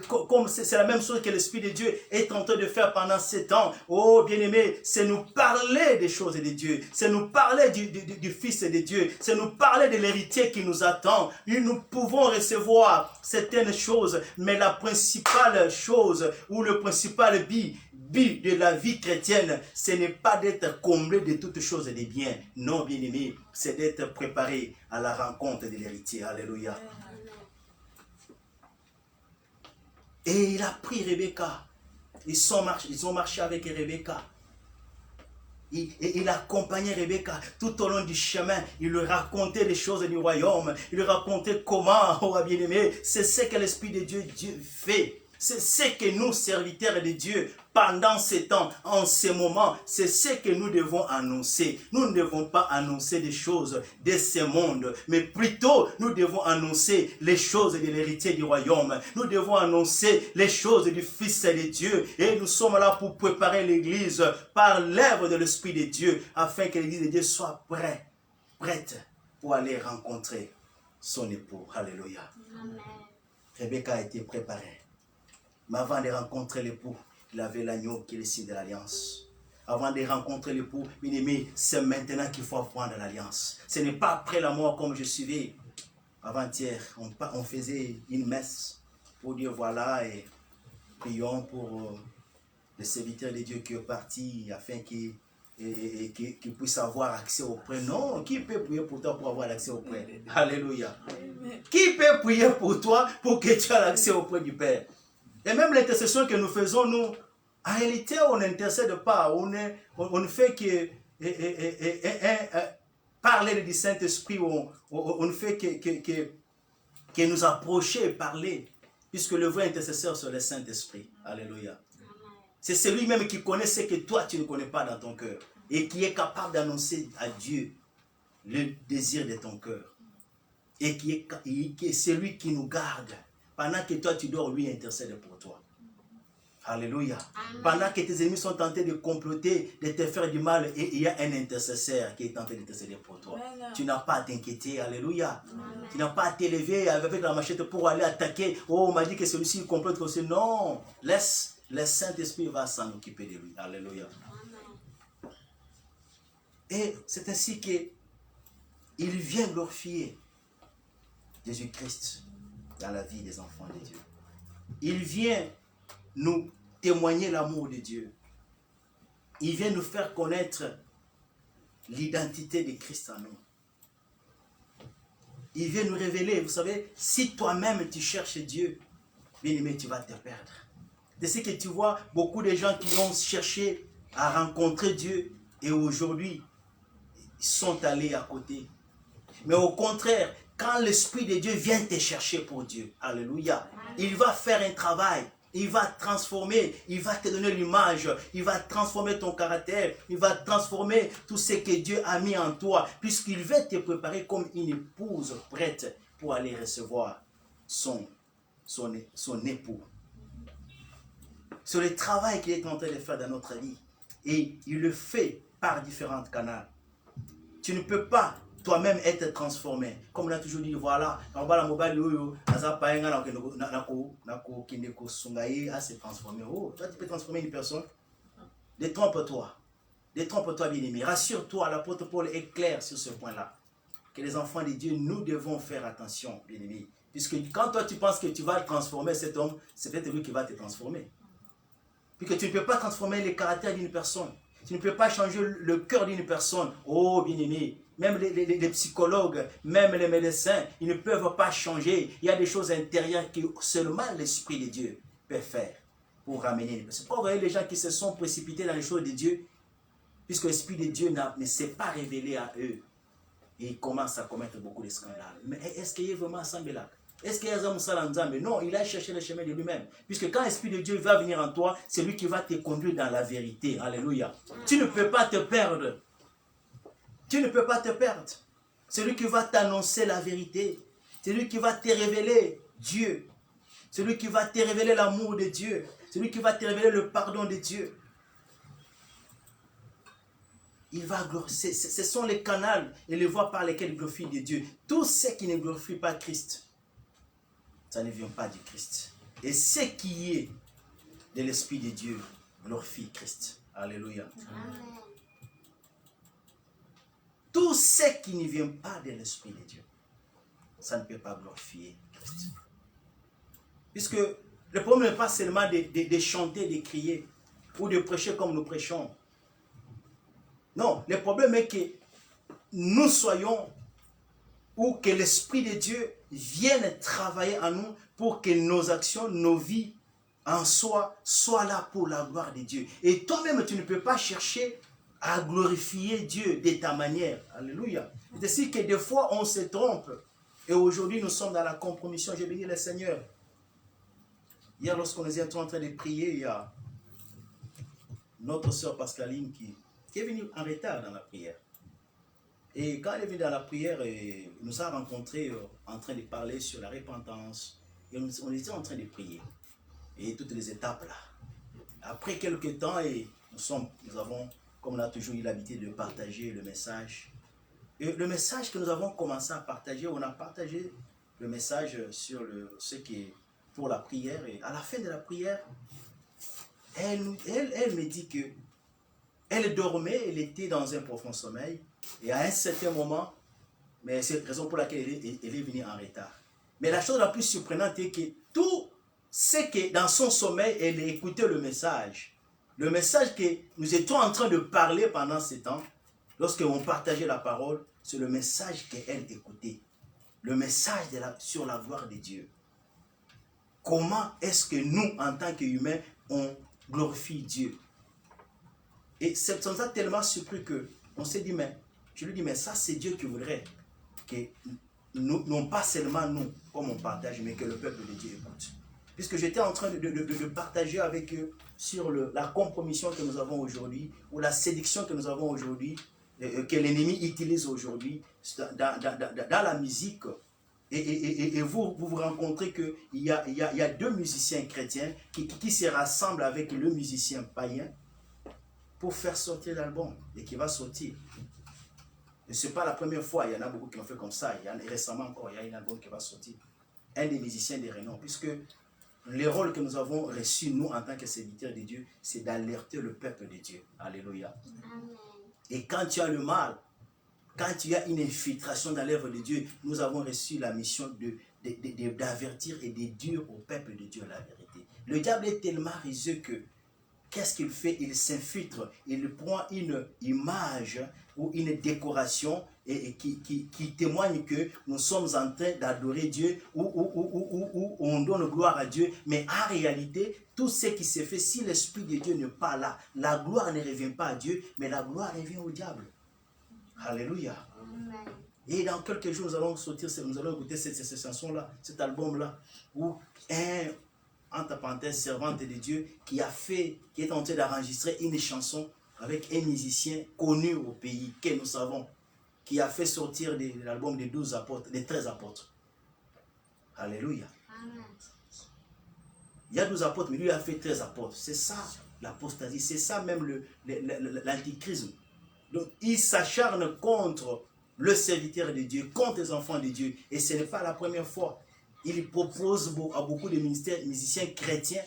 comme c'est la même chose que l'Esprit de Dieu est en train de faire pendant 7 ans. Oh, bien-aimé, c'est nous parler des choses de Dieu, c'est nous parler du Fils de Dieu, c'est nous parler de l'héritier qui nous attend. Et nous pouvons recevoir certaines choses, mais la principale chose, ou le principal but de la vie chrétienne, ce n'est pas d'être comblé de toutes choses et des biens. Non, bien-aimé, c'est d'être préparé à la rencontre de l'héritier. Alléluia. Et il a pris Rebecca. Ils ont marché avec Rebecca. Il accompagnait Rebecca tout au long du chemin. Il lui racontait les choses du royaume. Il lui racontait comment, oh bien-aimé, c'est ce que l'Esprit de Dieu fait. C'est ce que nous, serviteurs de Dieu, pendant ces temps, en ces moments, c'est ce que nous devons annoncer. Nous ne devons pas annoncer des choses de ce monde, mais plutôt nous devons annoncer les choses de l'héritier du royaume. Nous devons annoncer les choses du Fils de Dieu. Et nous sommes là pour préparer l'Église par l'œuvre de l'Esprit de Dieu, afin que l'Église de Dieu soit prête pour aller rencontrer son époux. Alléluia. Amen. Rebecca a été préparée. Mais avant de rencontrer l'époux, il avait l'agneau qui est le signe de l'alliance. Avant de rencontrer l'époux, bien-aimé, c'est maintenant qu'il faut apprendre l'alliance. Ce n'est pas après la mort comme je suivais. Avant-hier, on faisait une messe pour dire voilà, et prions pour le serviteur de Dieu qui est parti afin qu'il puisse avoir accès au prêt. Non, qui peut prier pour toi pour avoir l'accès au prêt? Alléluia. Qui peut prier pour toi pour que tu aies l'accès au prêt du Père? Et même l'intercession que nous faisons, nous, en réalité, on n'intercède pas. On ne fait que parler du Saint-Esprit. On ne fait que nous approcher et parler. Puisque le vrai intercesseur, c'est le Saint-Esprit. Alléluia. C'est celui-même qui connaît ce que toi, tu ne connais pas dans ton cœur. Et qui est capable d'annoncer à Dieu le désir de ton cœur. Et qui est celui qui nous garde. Pendant que toi, tu dors, lui intercède pour toi. Alléluia. Amen. Pendant que tes ennemis sont tentés de comploter, de te faire du mal, et il y a un intercesseur qui est tenté d'intercéder pour toi. Amen. Tu n'as pas à t'inquiéter. Alléluia. Amen. Tu n'as pas à t'élever avec la machette pour aller attaquer. Oh, on m'a dit que celui-ci complote comme ça. Non. Laisse. Le Saint-Esprit va s'en occuper de lui. Alléluia. Amen. Et c'est ainsi qu'il vient glorifier Jésus-Christ dans la vie des enfants de Dieu. Il vient nous témoigner l'amour de Dieu. il vient nous faire connaître l'identité de Christ en nous. Il vient nous révéler, vous savez, si toi-même tu cherches Dieu, bien aimé, tu vas te perdre. De ce que tu vois, beaucoup de gens qui ont cherché à rencontrer Dieu et aujourd'hui, ils sont allés à côté. Mais au contraire, quand l'Esprit de Dieu vient te chercher pour Dieu, alléluia, il va faire un travail, il va transformer, il va te donner l'image, il va transformer ton caractère, il va transformer tout ce que Dieu a mis en toi, puisqu'il veut te préparer comme une épouse prête pour aller recevoir son époux. C'est le travail qu'il est en train de faire dans notre vie. Et il le fait par différents canaux. Tu ne peux pas toi-même être transformé. Comme on a toujours dit, voilà, se transformer. Oh, toi tu peux transformer une personne. Détrompe-toi. Détrompe-toi, bien-aimé. Rassure-toi, l'apôtre Paul est clair sur ce point-là. Que les enfants de Dieu, nous devons faire attention, bien-aimé. Puisque quand toi tu penses que tu vas transformer cet homme, c'est peut-être lui qui va te transformer. Puisque tu ne peux pas transformer le caractère d'une personne. Tu ne peux pas changer le cœur d'une personne. Oh, bien-aimé, même les psychologues, même les médecins, ils ne peuvent pas changer. Il y a des choses intérieures que seulement l'Esprit de Dieu peut faire pour ramener. C'est pourquoi vous voyez les gens qui se sont précipités dans les choses de Dieu, puisque l'Esprit de Dieu ne s'est pas révélé à eux. Et ils commencent à commettre beaucoup de scandales. Mais est-ce qu'il y a vraiment ça là? Est-ce qu'il y a un Salanzam? Non, il a cherché le chemin de lui-même. Puisque quand l'Esprit de Dieu va venir en toi, c'est lui qui va te conduire dans la vérité. Alléluia. Tu ne peux pas te perdre. Tu ne peux pas te perdre. C'est lui qui va t'annoncer la vérité. C'est lui qui va te révéler Dieu. C'est lui qui va te révéler l'amour de Dieu. C'est lui qui va te révéler le pardon de Dieu. Ce sont les canaux et les voies par lesquelles il glorifie de Dieu. Tout ce qui ne glorifie pas Christ, ça ne vient pas du Christ. Et ce qui est de l'Esprit de Dieu glorifie Christ. Alléluia. Amen. Tout ce qui ne vient pas de l'Esprit de Dieu, ça ne peut pas glorifier Christ. Puisque le problème n'est pas seulement de chanter, de crier ou de prêcher comme nous prêchons. Non, le problème est que nous soyons ou que l'Esprit de Dieu vienne travailler en nous pour que nos actions, nos vies en soi, soient là pour la gloire de Dieu. Et toi-même, tu ne peux pas chercher à glorifier Dieu de ta manière. Alléluia. C'est-à-dire que des fois, on se trompe. Et aujourd'hui, nous sommes dans la compromission. J'ai béni le Seigneur. Hier, lorsqu'on était en train de prier, il y a notre sœur Pascaline qui est venue en retard dans la prière. Et quand elle est venue dans la prière, elle nous a rencontrés en train de parler sur la repentance. Et on était en train de prier. Et toutes les étapes là. Après quelques temps, et nous avons, comme on a toujours eu l'habitude de partager le message. Et le message que nous avons commencé à partager, on a partagé le message sur ce qui est pour la prière. Et à la fin de la prière, elle me dit que elle dormait, elle était dans un profond sommeil. Et à un certain moment, mais c'est la raison pour laquelle elle est venue en retard. Mais la chose la plus surprenante est que tout ce que dans son sommeil, elle écoutait le message que nous étions en train de parler pendant ce temps, lorsqu'on partageait la parole, c'est le message qu'elle écoutait. Le message sur la gloire de Dieu. Comment est-ce que nous, en tant qu'humains, on glorifie Dieu? Et ça nous a tellement surpris qu'on s'est dit, mais je lui dis, mais ça c'est Dieu qui voudrait que nous, non pas seulement nous, comme on partage, mais que le peuple de Dieu écoute. Puisque j'étais en train de partager avec eux sur la compromission que nous avons aujourd'hui, ou la séduction que nous avons aujourd'hui, que l'ennemi utilise aujourd'hui dans la musique. Et vous rencontrez qu'il y a deux musiciens chrétiens qui se rassemblent avec le musicien païen pour faire sortir l'album et qui va sortir. Et ce n'est pas la première fois, il y en a beaucoup qui l'ont fait comme ça. Récemment encore, il y a un album qui va sortir. Un des musiciens de renom, puisque le rôle que nous avons reçu, nous, en tant que serviteurs de Dieu, c'est d'alerter le peuple de Dieu. Alléluia. Amen. Et quand tu as le mal, quand il y a une infiltration dans l'œuvre de Dieu, nous avons reçu la mission d'avertir et de dire au peuple de Dieu la vérité. Le diable est tellement rusé que qu'est-ce qu'il fait? Il s'infiltre, il prend une image ou une décoration et qui témoigne que nous sommes en train d'adorer Dieu ou on donne gloire à Dieu. Mais en réalité, tout ce qui se fait, si l'Esprit de Dieu n'est pas là, la gloire ne revient pas à Dieu, mais la gloire revient au diable. Alléluia. Amen. Et dans quelques jours, nous allons écouter cette chanson-là, cet album-là, où entre parenthèses, servante de Dieu, qui est en train d'enregistrer une chanson avec un musicien connu au pays, que nous savons, qui a fait sortir l'album des 12 apôtres, des 13 apôtres. Alléluia. Amen. Il y a 12 apôtres, mais lui a fait 13 apôtres. C'est ça l'apostasie, c'est ça même l'antichrist. Donc il s'acharne contre le serviteur de Dieu, contre les enfants de Dieu. Et ce n'est pas la première fois. Il propose à beaucoup de musiciens chrétiens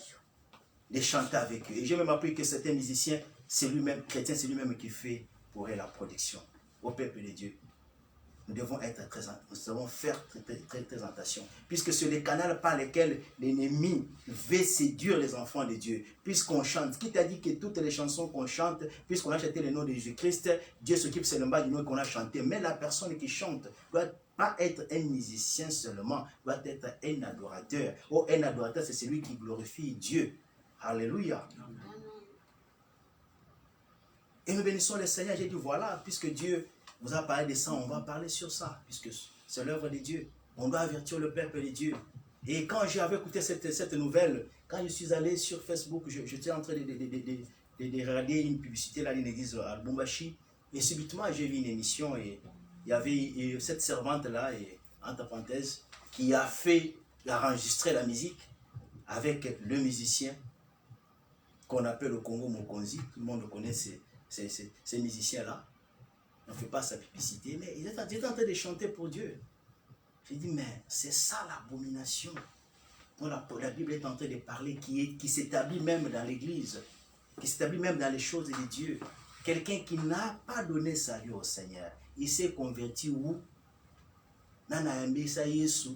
de chanter avec eux. Et j'ai même appris que certains musiciens, c'est lui-même, chrétien, c'est lui-même qui fait pour eux la production. Au peuple de Dieu, nous devons faire très attention. Puisque c'est le canal par lequel l'ennemi veut séduire les enfants de Dieu. Puisqu'on chante, qui t'a dit que toutes les chansons qu'on chante, puisqu'on a chanté le nom de Jésus-Christ, Dieu s'occupe seulement du nom qu'on a chanté. Mais la personne qui chante doit pas être un musicien seulement, doit être un adorateur. Oh, un adorateur, c'est celui qui glorifie Dieu. Alléluia. Amen. Et nous bénissons le Seigneur. J'ai dit, voilà, puisque Dieu vous a parlé de ça, on va parler sur ça, puisque c'est l'œuvre de Dieu. On doit avertir le peuple de Dieu. Et quand j'avais écouté cette nouvelle, quand je suis allé sur Facebook, j'étais en train de regarder une publicité là d'une église à Lubumbashi, et subitement j'ai vu une émission, et il y avait cette servante-là, entre parenthèses, qui a enregistré la musique avec le musicien qu'on appelle au Congo Mokonzi. Tout le monde connaît ces musiciens-là. On ne fait pas sa publicité, mais il est en train de chanter pour Dieu. J'ai dit, mais c'est ça l'abomination dont la Bible est en train de parler, qui s'établit même dans l'église, qui s'établit même dans les choses de Dieu. Quelqu'un qui n'a pas donné sa vie au Seigneur, il s'est converti où? Nana ambisa Yesu,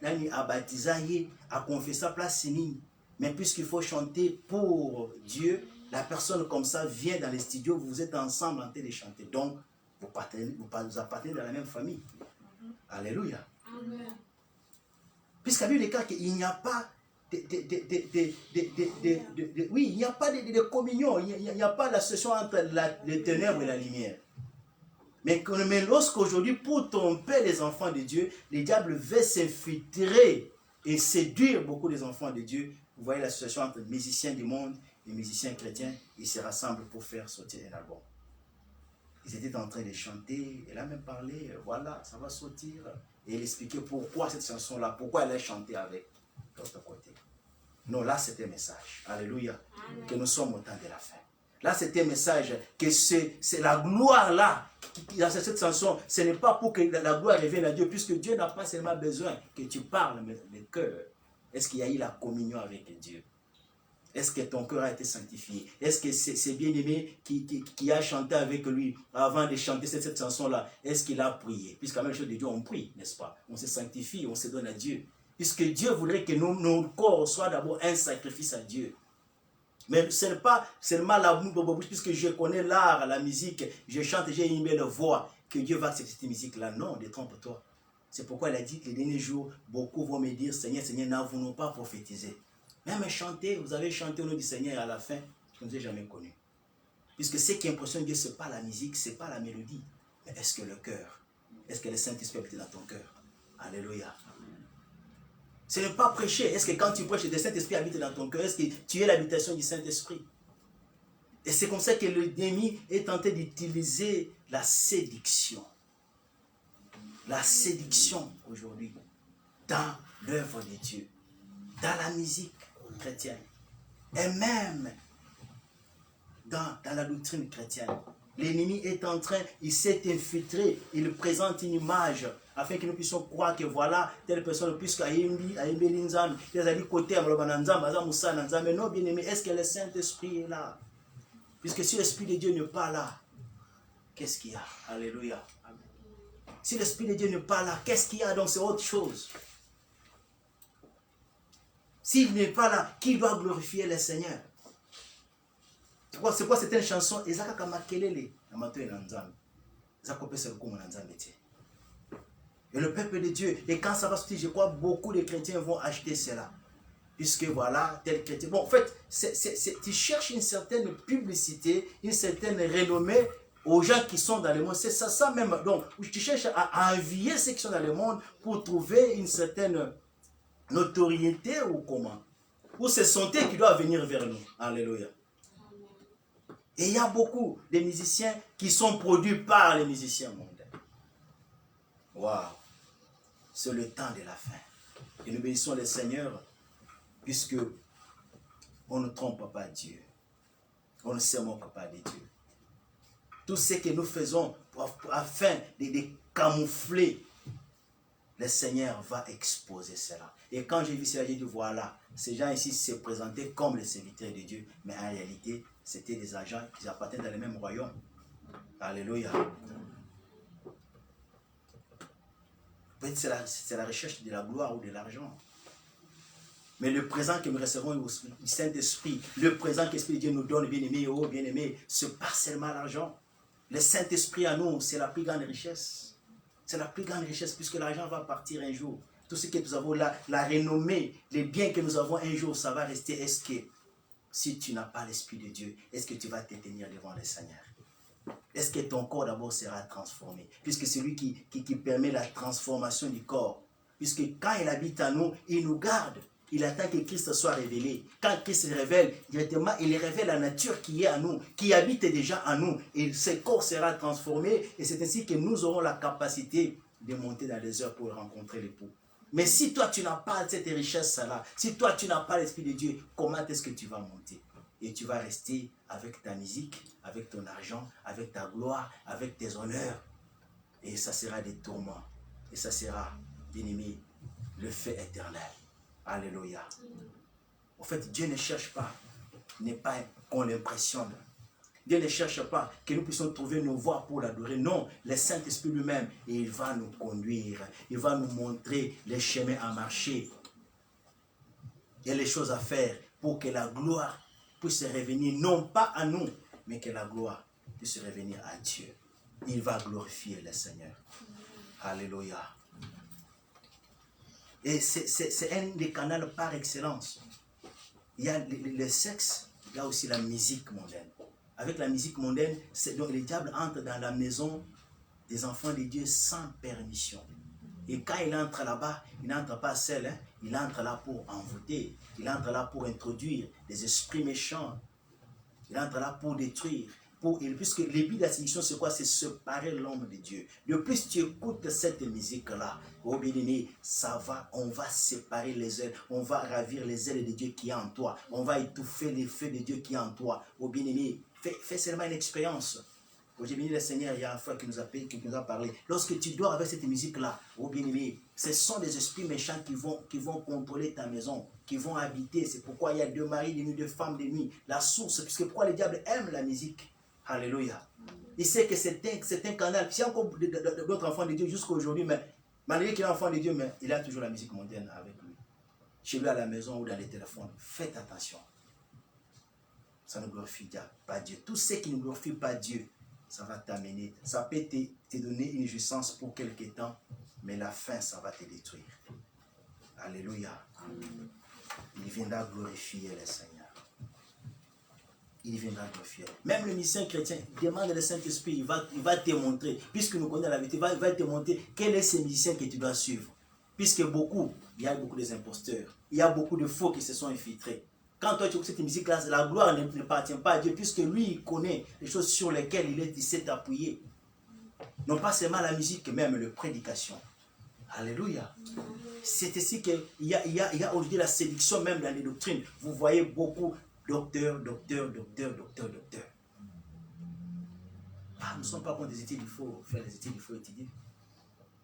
nani a baptisé, a confessé place nini. Mais puisqu'il faut chanter pour Dieu, la personne comme ça vient dans les studios, vous êtes ensemble en train de chanter. Donc, vous appartenez dans la même famille. Alléluia. Amen. Puisqu'à lui, les cas qu'il n'y a pas oui, il n'y a pas de communion, il n'y a pas l'association entre les ténèbres et la lumière. Mais lorsqu'aujourd'hui, pour tromper les enfants de Dieu, le diable veut s'infiltrer et séduire beaucoup des enfants de Dieu. Vous voyez l'association entre les musiciens du monde et les musiciens chrétiens, ils se rassemblent pour faire sortir un album. Ils étaient en train de chanter, elle a même parlé, voilà, ça va sortir. Et elle expliquait pourquoi cette chanson-là, pourquoi elle a chanté avec l'autre côté. Non, là c'était un message, alléluia, amen, que nous sommes au temps de la fin. Là c'était un message que c'est la gloire là, dans cette chanson, ce n'est pas pour que la gloire revienne à Dieu, puisque Dieu n'a pas seulement besoin que tu parles, mais le cœur. Est-ce qu'il y a eu la communion avec Dieu? Est-ce que ton cœur a été sanctifié? Est-ce que c'est bien-aimé qui a chanté avec lui avant de chanter cette chanson-là? Est-ce qu'il a prié? Puisque la même chose de Dieu, on prie, n'est-ce pas? On se sanctifie, on se donne à Dieu. Puisque Dieu voudrait que nos corps soient d'abord un sacrifice à Dieu. Mais ce n'est pas seulement la bouche, puisque je connais l'art, la musique, je chante, j'ai une belle voix, que Dieu va accepter cette musique-là. Non, détrompe-toi. C'est pourquoi il a dit que les derniers jours, beaucoup vont me dire, Seigneur, Seigneur, n'avons-nous pas prophétisé? Même chanter, vous avez chanté au nom du Seigneur à la fin, je ne vous ai jamais connu. Puisque ce qui impressionne Dieu, ce n'est pas la musique, ce n'est pas la mélodie. Mais est-ce que le cœur, est-ce que le Saint-Esprit habite dans ton cœur? Alléluia. Ce n'est pas prêcher. Est-ce que quand tu prêches, le Saint-Esprit habite dans ton cœur? Est-ce que tu es l'habitation du Saint-Esprit? Et c'est comme ça que l'ennemi est tenté d'utiliser la séduction. La séduction aujourd'hui dans l'œuvre de Dieu, dans la musique chrétienne et même dans la doctrine chrétienne. L'ennemi est en train, il s'est infiltré, il présente une image afin que nous puissions croire que voilà, telle personne, puisque Aïmbi Linzam, les alliés côté, non, bien aimé, est-ce que le Saint-Esprit est là? Puisque si l'Esprit de Dieu n'est pas là, qu'est-ce qu'il y a? Alléluia. Si l'Esprit de Dieu n'est pas là, qu'est-ce qu'il y a? Donc c'est autre chose. S'il n'est pas là, qui doit glorifier le Seigneur? C'est quoi cette chanson? Ezaka kamakelele. Amato enanzame. Ezaka pesa lukumu nanzame tie. Et le peuple de Dieu, et quand ça va sortir, je crois beaucoup de chrétiens vont acheter cela. Puisque voilà, tel chrétien. Bon, en fait, tu cherches une certaine publicité, une certaine renommée aux gens qui sont dans le monde. C'est ça même. Donc, tu cherches à envier ceux qui sont dans le monde pour trouver une certaine notoriété ou comment? Ou c'est santé qui doit venir vers nous. Alléluia. Et il y a beaucoup de musiciens qui sont produits par les musiciens mondains. Waouh! C'est le temps de la fin. Et nous bénissons le Seigneur, puisque on ne trompe pas Dieu. On ne se moque pas de Dieu. Tout ce que nous faisons afin de camoufler, le Seigneur va exposer cela. Et quand j'ai vu cela, j'ai dit voilà, ces gens ici se présentaient comme les serviteurs de Dieu, mais en réalité, c'était des agents qui appartiennent dans le même royaume. Alléluia. Peut-être c'est la recherche de la gloire ou de l'argent. Mais le présent que nous recevons du Saint-Esprit, le présent que l'Esprit de Dieu nous donne, bien-aimé, oh bien-aimé, c'est pas seulement l'argent. Le Saint-Esprit à nous, c'est la plus grande richesse. C'est la plus grande richesse puisque l'argent va partir un jour. Tout ce que nous avons là, la renommée, les biens que nous avons un jour, ça va rester. Est-ce que si tu n'as pas l'Esprit de Dieu, est-ce que tu vas te tenir devant le Seigneur? Est-ce que ton corps d'abord sera transformé? Puisque c'est lui qui permet la transformation du corps. Puisque quand il habite en nous, il nous garde. Il attend que Christ soit révélé. Quand Christ se révèle, directement, il révèle la nature qui est en nous, qui habite déjà en nous. Et ce corps sera transformé. Et c'est ainsi que nous aurons la capacité de monter dans les heures pour rencontrer l'époux. Mais si toi, tu n'as pas cette richesse-là, si toi, tu n'as pas l'Esprit de Dieu, comment est-ce que tu vas monter? Et tu vas rester avec ta musique, avec ton argent, avec ta gloire, avec tes honneurs. Et ça sera des tourments. Et ça sera, bien-aimé, le feu éternel. Alléluia. En fait, Dieu ne cherche pas, n'est pas qu'on l'impressionne. Dieu ne cherche pas que nous puissions trouver nos voies pour l'adorer. Non, le Saint-Esprit lui-même, il va nous conduire. Il va nous montrer les chemins à marcher. Il y a les choses à faire pour que la gloire puisse revenir, non pas à nous, mais que la gloire puisse revenir à Dieu. Il va glorifier le Seigneur. Alléluia. Et c'est un des canaux par excellence. Il y a le sexe, il y a aussi la musique mondaine. Avec la musique mondaine, donc le diable entre dans la maison des enfants de Dieu sans permission. Et quand il entre là-bas, il n'entre pas seul, hein? Il entre là pour envoûter, il entre là pour introduire des esprits méchants, il entre là pour détruire. Puisque le but de la séduction, c'est quoi? C'est séparer l'homme de Dieu. Le plus tu écoutes cette musique-là, oh bien-aimé, on va séparer les ailes, on va ravir les ailes de Dieu qui est en toi, on va étouffer les feux de Dieu qui est en toi. Oh bien-aimé, fais seulement une expérience. Oh, j'ai béni le Seigneur, il y a un frère qui nous a parlé. Lorsque tu dors avec cette musique-là, oh bien-aimé, ce sont des esprits méchants qui vont contrôler ta maison, qui vont habiter. C'est pourquoi il y a 2 maris de nuit, 2 femmes de nuit. La source, puisque pourquoi le diable aime la musique. Alléluia. Il sait que c'est un canal. Il y a encore d'autres enfants de Dieu jusqu'à aujourd'hui, mais malgré qu'il est enfant de Dieu, mais il a toujours la musique mondaine avec lui. Chez lui à la maison ou dans les téléphones. Faites attention. Ça ne glorifie pas Dieu. Tout ce qui ne glorifie pas Dieu, ça va t'amener. Ça peut te donner une jouissance pour quelque temps, mais la fin, ça va te détruire. Alléluia. Amen. Il viendra glorifier le Seigneur. Il viendra glorifier. Même le musicien chrétien demande le Saint-Esprit, il va te montrer, puisque nous connaissons la vérité, il va te montrer quel est ce musicien que tu dois suivre. Puisque il y a beaucoup des imposteurs, il y a beaucoup de faux qui se sont infiltrés. Quand toi tu écoutes cette musique-là, la gloire ne appartient pas à Dieu, puisque lui, il connaît les choses sur lesquelles il s'est appuyé. Non pas seulement la musique, même la prédication. Alléluia. C'est ici qu'il y a aujourd'hui la séduction même dans les doctrines. Vous voyez beaucoup docteur. Ah, nous ne sommes pas contre des études, il faut faire des études, il faut étudier.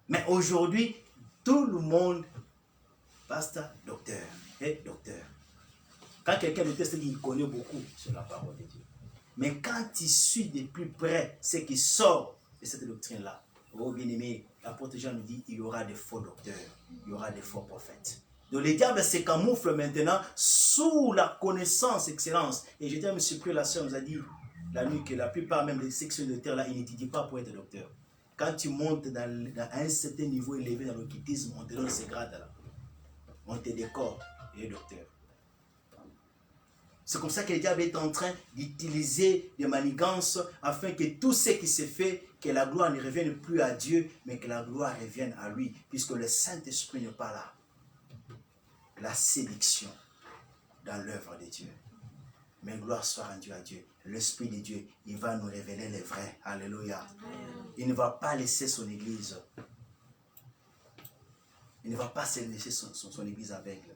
Mais aujourd'hui, tout le monde, pasteur, docteur, et docteur. Quand quelqu'un de teste, il connaît beaucoup sur la parole de Dieu. Mais quand il suit de plus près ce qui sort de cette doctrine-là, oh bien-aimé, l'apôtre Jean nous dit, il y aura des faux docteurs, il y aura des faux prophètes. Donc les diables se camouflent maintenant sous la connaissance, excellence. Et j'étais même surpris, la sœur nous a dit la nuit que la plupart même des sections de terre là, ils n'étudient pas pour être docteur. Quand tu montes dans un certain niveau élevé dans l'occultisme, on te donne ces grades-là. On te décore et est docteur. C'est comme ça que le diable est en train d'utiliser des manigances afin que tout ce qui se fait, que la gloire ne revienne plus à Dieu, mais que la gloire revienne à lui, puisque le Saint-Esprit n'est pas là. La séduction dans l'œuvre de Dieu. Mais gloire soit rendue à Dieu. L'Esprit de Dieu, il va nous révéler les vrais. Alléluia. Il ne va pas laisser son église. Il ne va pas laisser son église aveugle.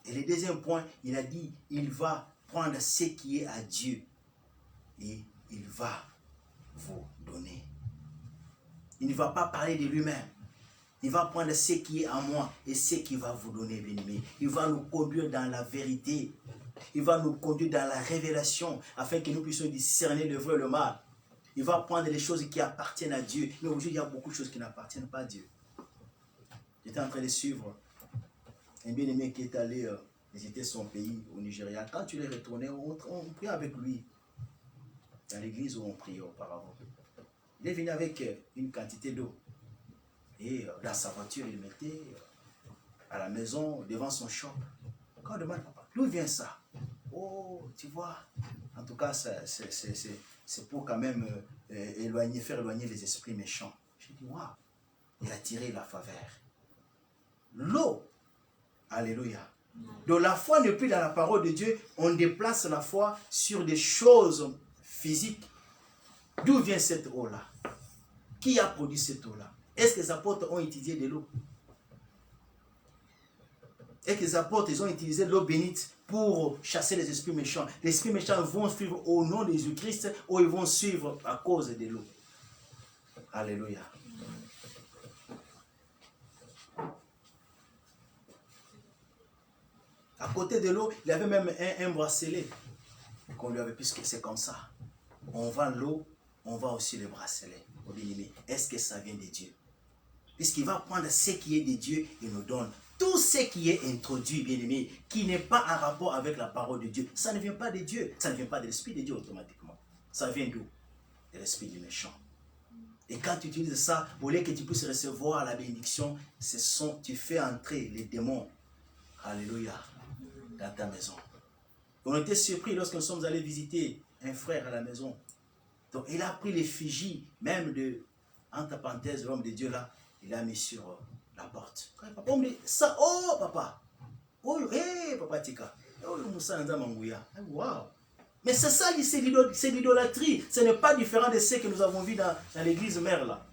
Et le deuxième point, il a dit, il va prendre ce qui est à Dieu et il va vous donner. Il ne va pas parler de lui-même. Il va prendre ce qui est à moi et ce qu'il va vous donner, bien-aimé. Il va nous conduire dans la vérité. Il va nous conduire dans la révélation afin que nous puissions discerner le vrai et le mal. Il va prendre les choses qui appartiennent à Dieu. Mais aujourd'hui, il y a beaucoup de choses qui n'appartiennent pas à Dieu. J'étais en train de suivre un bien-aimé qui est allé visiter son pays au Nigeria. Quand tu l'es retourné, on priait avec lui dans l'église où on priait auparavant. Il est venu avec une quantité d'eau. Et dans sa voiture, il mettait à la maison, devant son shop. Quand on demande, papa, d'où vient ça? Oh, tu vois, en tout cas, c'est pour quand même faire éloigner les esprits méchants. J'ai dit, waouh, il a tiré la faveur. L'eau, alléluia. Donc la foi n'est plus dans la parole de Dieu, on déplace la foi sur des choses physiques. D'où vient cette eau-là? Qui a produit cette eau-là? Est-ce que les apôtres ont utilisé de l'eau? Est-ce que les apôtres ils ont utilisé l'eau bénite pour chasser les esprits méchants? Les esprits méchants vont suivre au nom de Jésus-Christ ou ils vont suivre à cause de l'eau. Alléluia. À côté de l'eau, il y avait même un bracelet qu'on lui avait, puisque c'est comme ça. On vend l'eau, on vend aussi le bracelet. Est-ce que ça vient de Dieu? Puisqu'il va prendre ce qui est de Dieu et nous donne tout ce qui est introduit, bien-aimé, qui n'est pas en rapport avec la parole de Dieu. Ça ne vient pas de Dieu, ça ne vient pas de l'Esprit de Dieu automatiquement. Ça vient d'où? De l'Esprit du méchant. Et quand tu utilises ça, au lieu que tu puisses recevoir la bénédiction, tu fais entrer les démons, alléluia, dans ta maison. On était surpris lorsque nous sommes allés visiter un frère à la maison. Donc il a pris l'effigie même de, entre parenthèses, l'homme de Dieu là, il a mis sur la porte. Papa, on me dit, ça, oh papa, oh, hey, papa Tika, oh, Moussa Nza Mangouya, wow. Mais c'est ça, c'est l'idolâtrie. Ce n'est pas différent de ce que nous avons vu dans l'église mère là,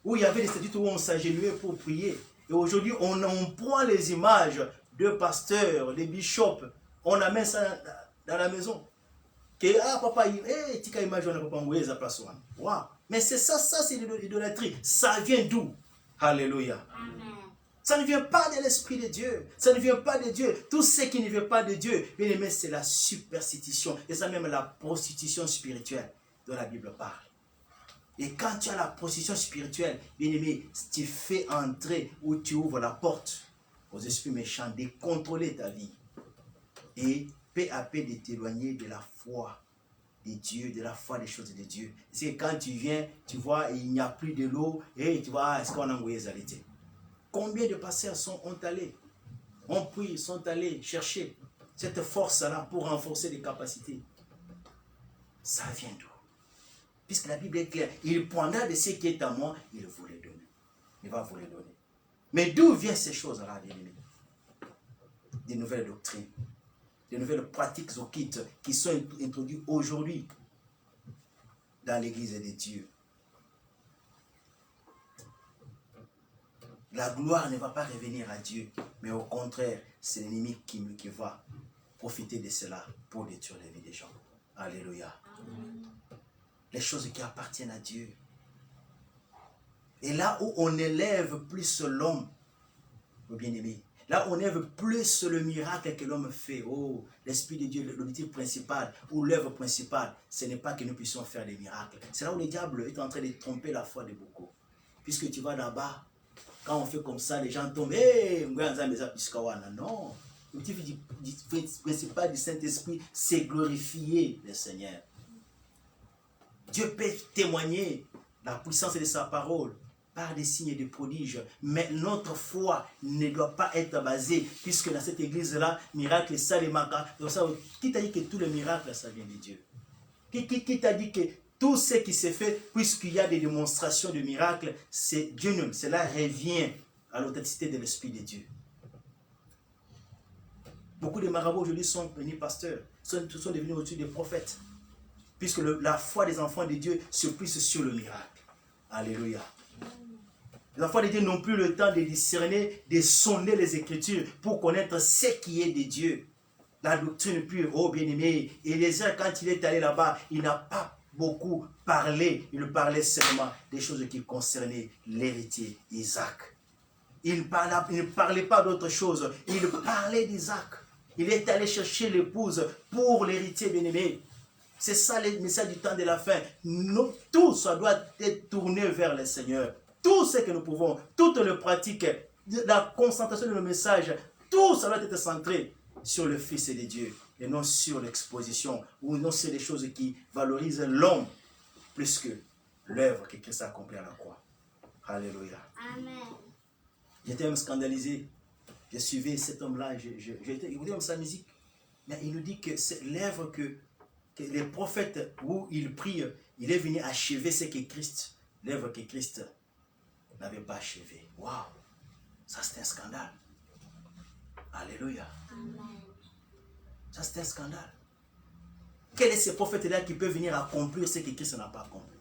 où il y avait des statues où on s'agenouillait pour prier. Et aujourd'hui, on prend les images de pasteurs, de bishops, on amène ça dans la maison. Que, ah papa, Tika image, on a papa Mouya, place. Wow. Mais c'est ça, c'est l'idolâtrie. Ça vient d'où? Alléluia. Amen. Ça ne vient pas de l'Esprit de Dieu. Ça ne vient pas de Dieu. Tout ce qui ne vient pas de Dieu, bien aimé, c'est la superstition. Et ça même la prostitution spirituelle dont la Bible parle. Et quand tu as la prostitution spirituelle, bien aimé, tu fais entrer ou tu ouvres la porte aux esprits méchants de contrôler ta vie. Et peu à peu de t'éloigner de la foi de Dieu, de la foi des choses de Dieu. C'est quand tu viens, tu vois, il n'y a plus de l'eau, et tu vois, est-ce qu'on a envoyé les alités? Combien de pasteurs ont allé, ont pris, sont allés chercher cette force-là pour renforcer les capacités? Ça vient d'où? Puisque la Bible est claire, il prendra de ce qui est à moi, il vous les donne. Il va vous les donner. Mais d'où viennent ces choses-là, bien-aimés? Des nouvelles doctrines, des nouvelles pratiques occultes qui sont introduites aujourd'hui dans l'église de Dieu. La gloire ne va pas revenir à Dieu, mais au contraire, c'est l'ennemi qui va profiter de cela pour détruire la vie des gens. Alléluia. Amen. Les choses qui appartiennent à Dieu. Et là où on élève plus l'homme, bien-aimé, là, on élève plus le miracle que l'homme fait. Oh, l'Esprit de Dieu, l'objectif principal ou l'œuvre principale, ce n'est pas que nous puissions faire des miracles. C'est là où le diable est en train de tromper la foi de beaucoup. Puisque tu vas là-bas, Quand on fait comme ça, les gens tombent. Non. L'objectif principal du Saint-Esprit, c'est glorifier le Seigneur. Dieu peut témoigner la puissance de sa parole par des signes et des prodiges. Mais notre foi ne doit pas être basée, puisque dans cette église-là, miracle, ça, les miracles. Qui t'a dit que tous les miracles, ça vient de Dieu? Qui t'a dit que tout ce qui s'est fait, puisqu'il y a des démonstrations de miracles, c'est Dieu même. Cela revient à l'authenticité de l'Esprit de Dieu. Beaucoup de marabouts aujourd'hui sont devenus pasteurs, sont devenus au-dessus des prophètes, puisque la foi des enfants de Dieu se puise sur le miracle. Alléluia. Les enfants de Dieu n'ont plus le temps de discerner, de sonder les Écritures pour connaître ce qui est de Dieu. La doctrine pure, oh bien-aimé. Élisée, quand il est allé là-bas, il n'a pas beaucoup parlé. Il parlait seulement des choses qui concernaient l'héritier Isaac. Il ne parlait pas d'autre chose. Il parlait d'Isaac. Il est allé chercher l'épouse pour l'héritier bien-aimé. C'est ça le message du temps de la fin. Nous, tout ça doit être tourné vers le Seigneur. Tout ce que nous pouvons, toutes les pratiques, la concentration de nos messages, tout ça doit être centré sur le Fils de Dieu et non sur l'exposition ou non sur les choses qui valorisent l'homme plus que l'œuvre que Christ a accomplie à la croix. Alléluia. Amen. J'étais même scandalisé. Je suivais cet homme-là, j'écoutais sa musique. Mais il nous dit que c'est l'œuvre que les prophètes, où ils prient, il est venu achever ce que Christ, l'œuvre que Christ n'avait pas achevé. Waouh! Ça c'est un scandale. Alléluia. Amen. Ça c'est un scandale. Quel est ce prophète-là qui peut venir accomplir ce que Christ n'a pas accompli?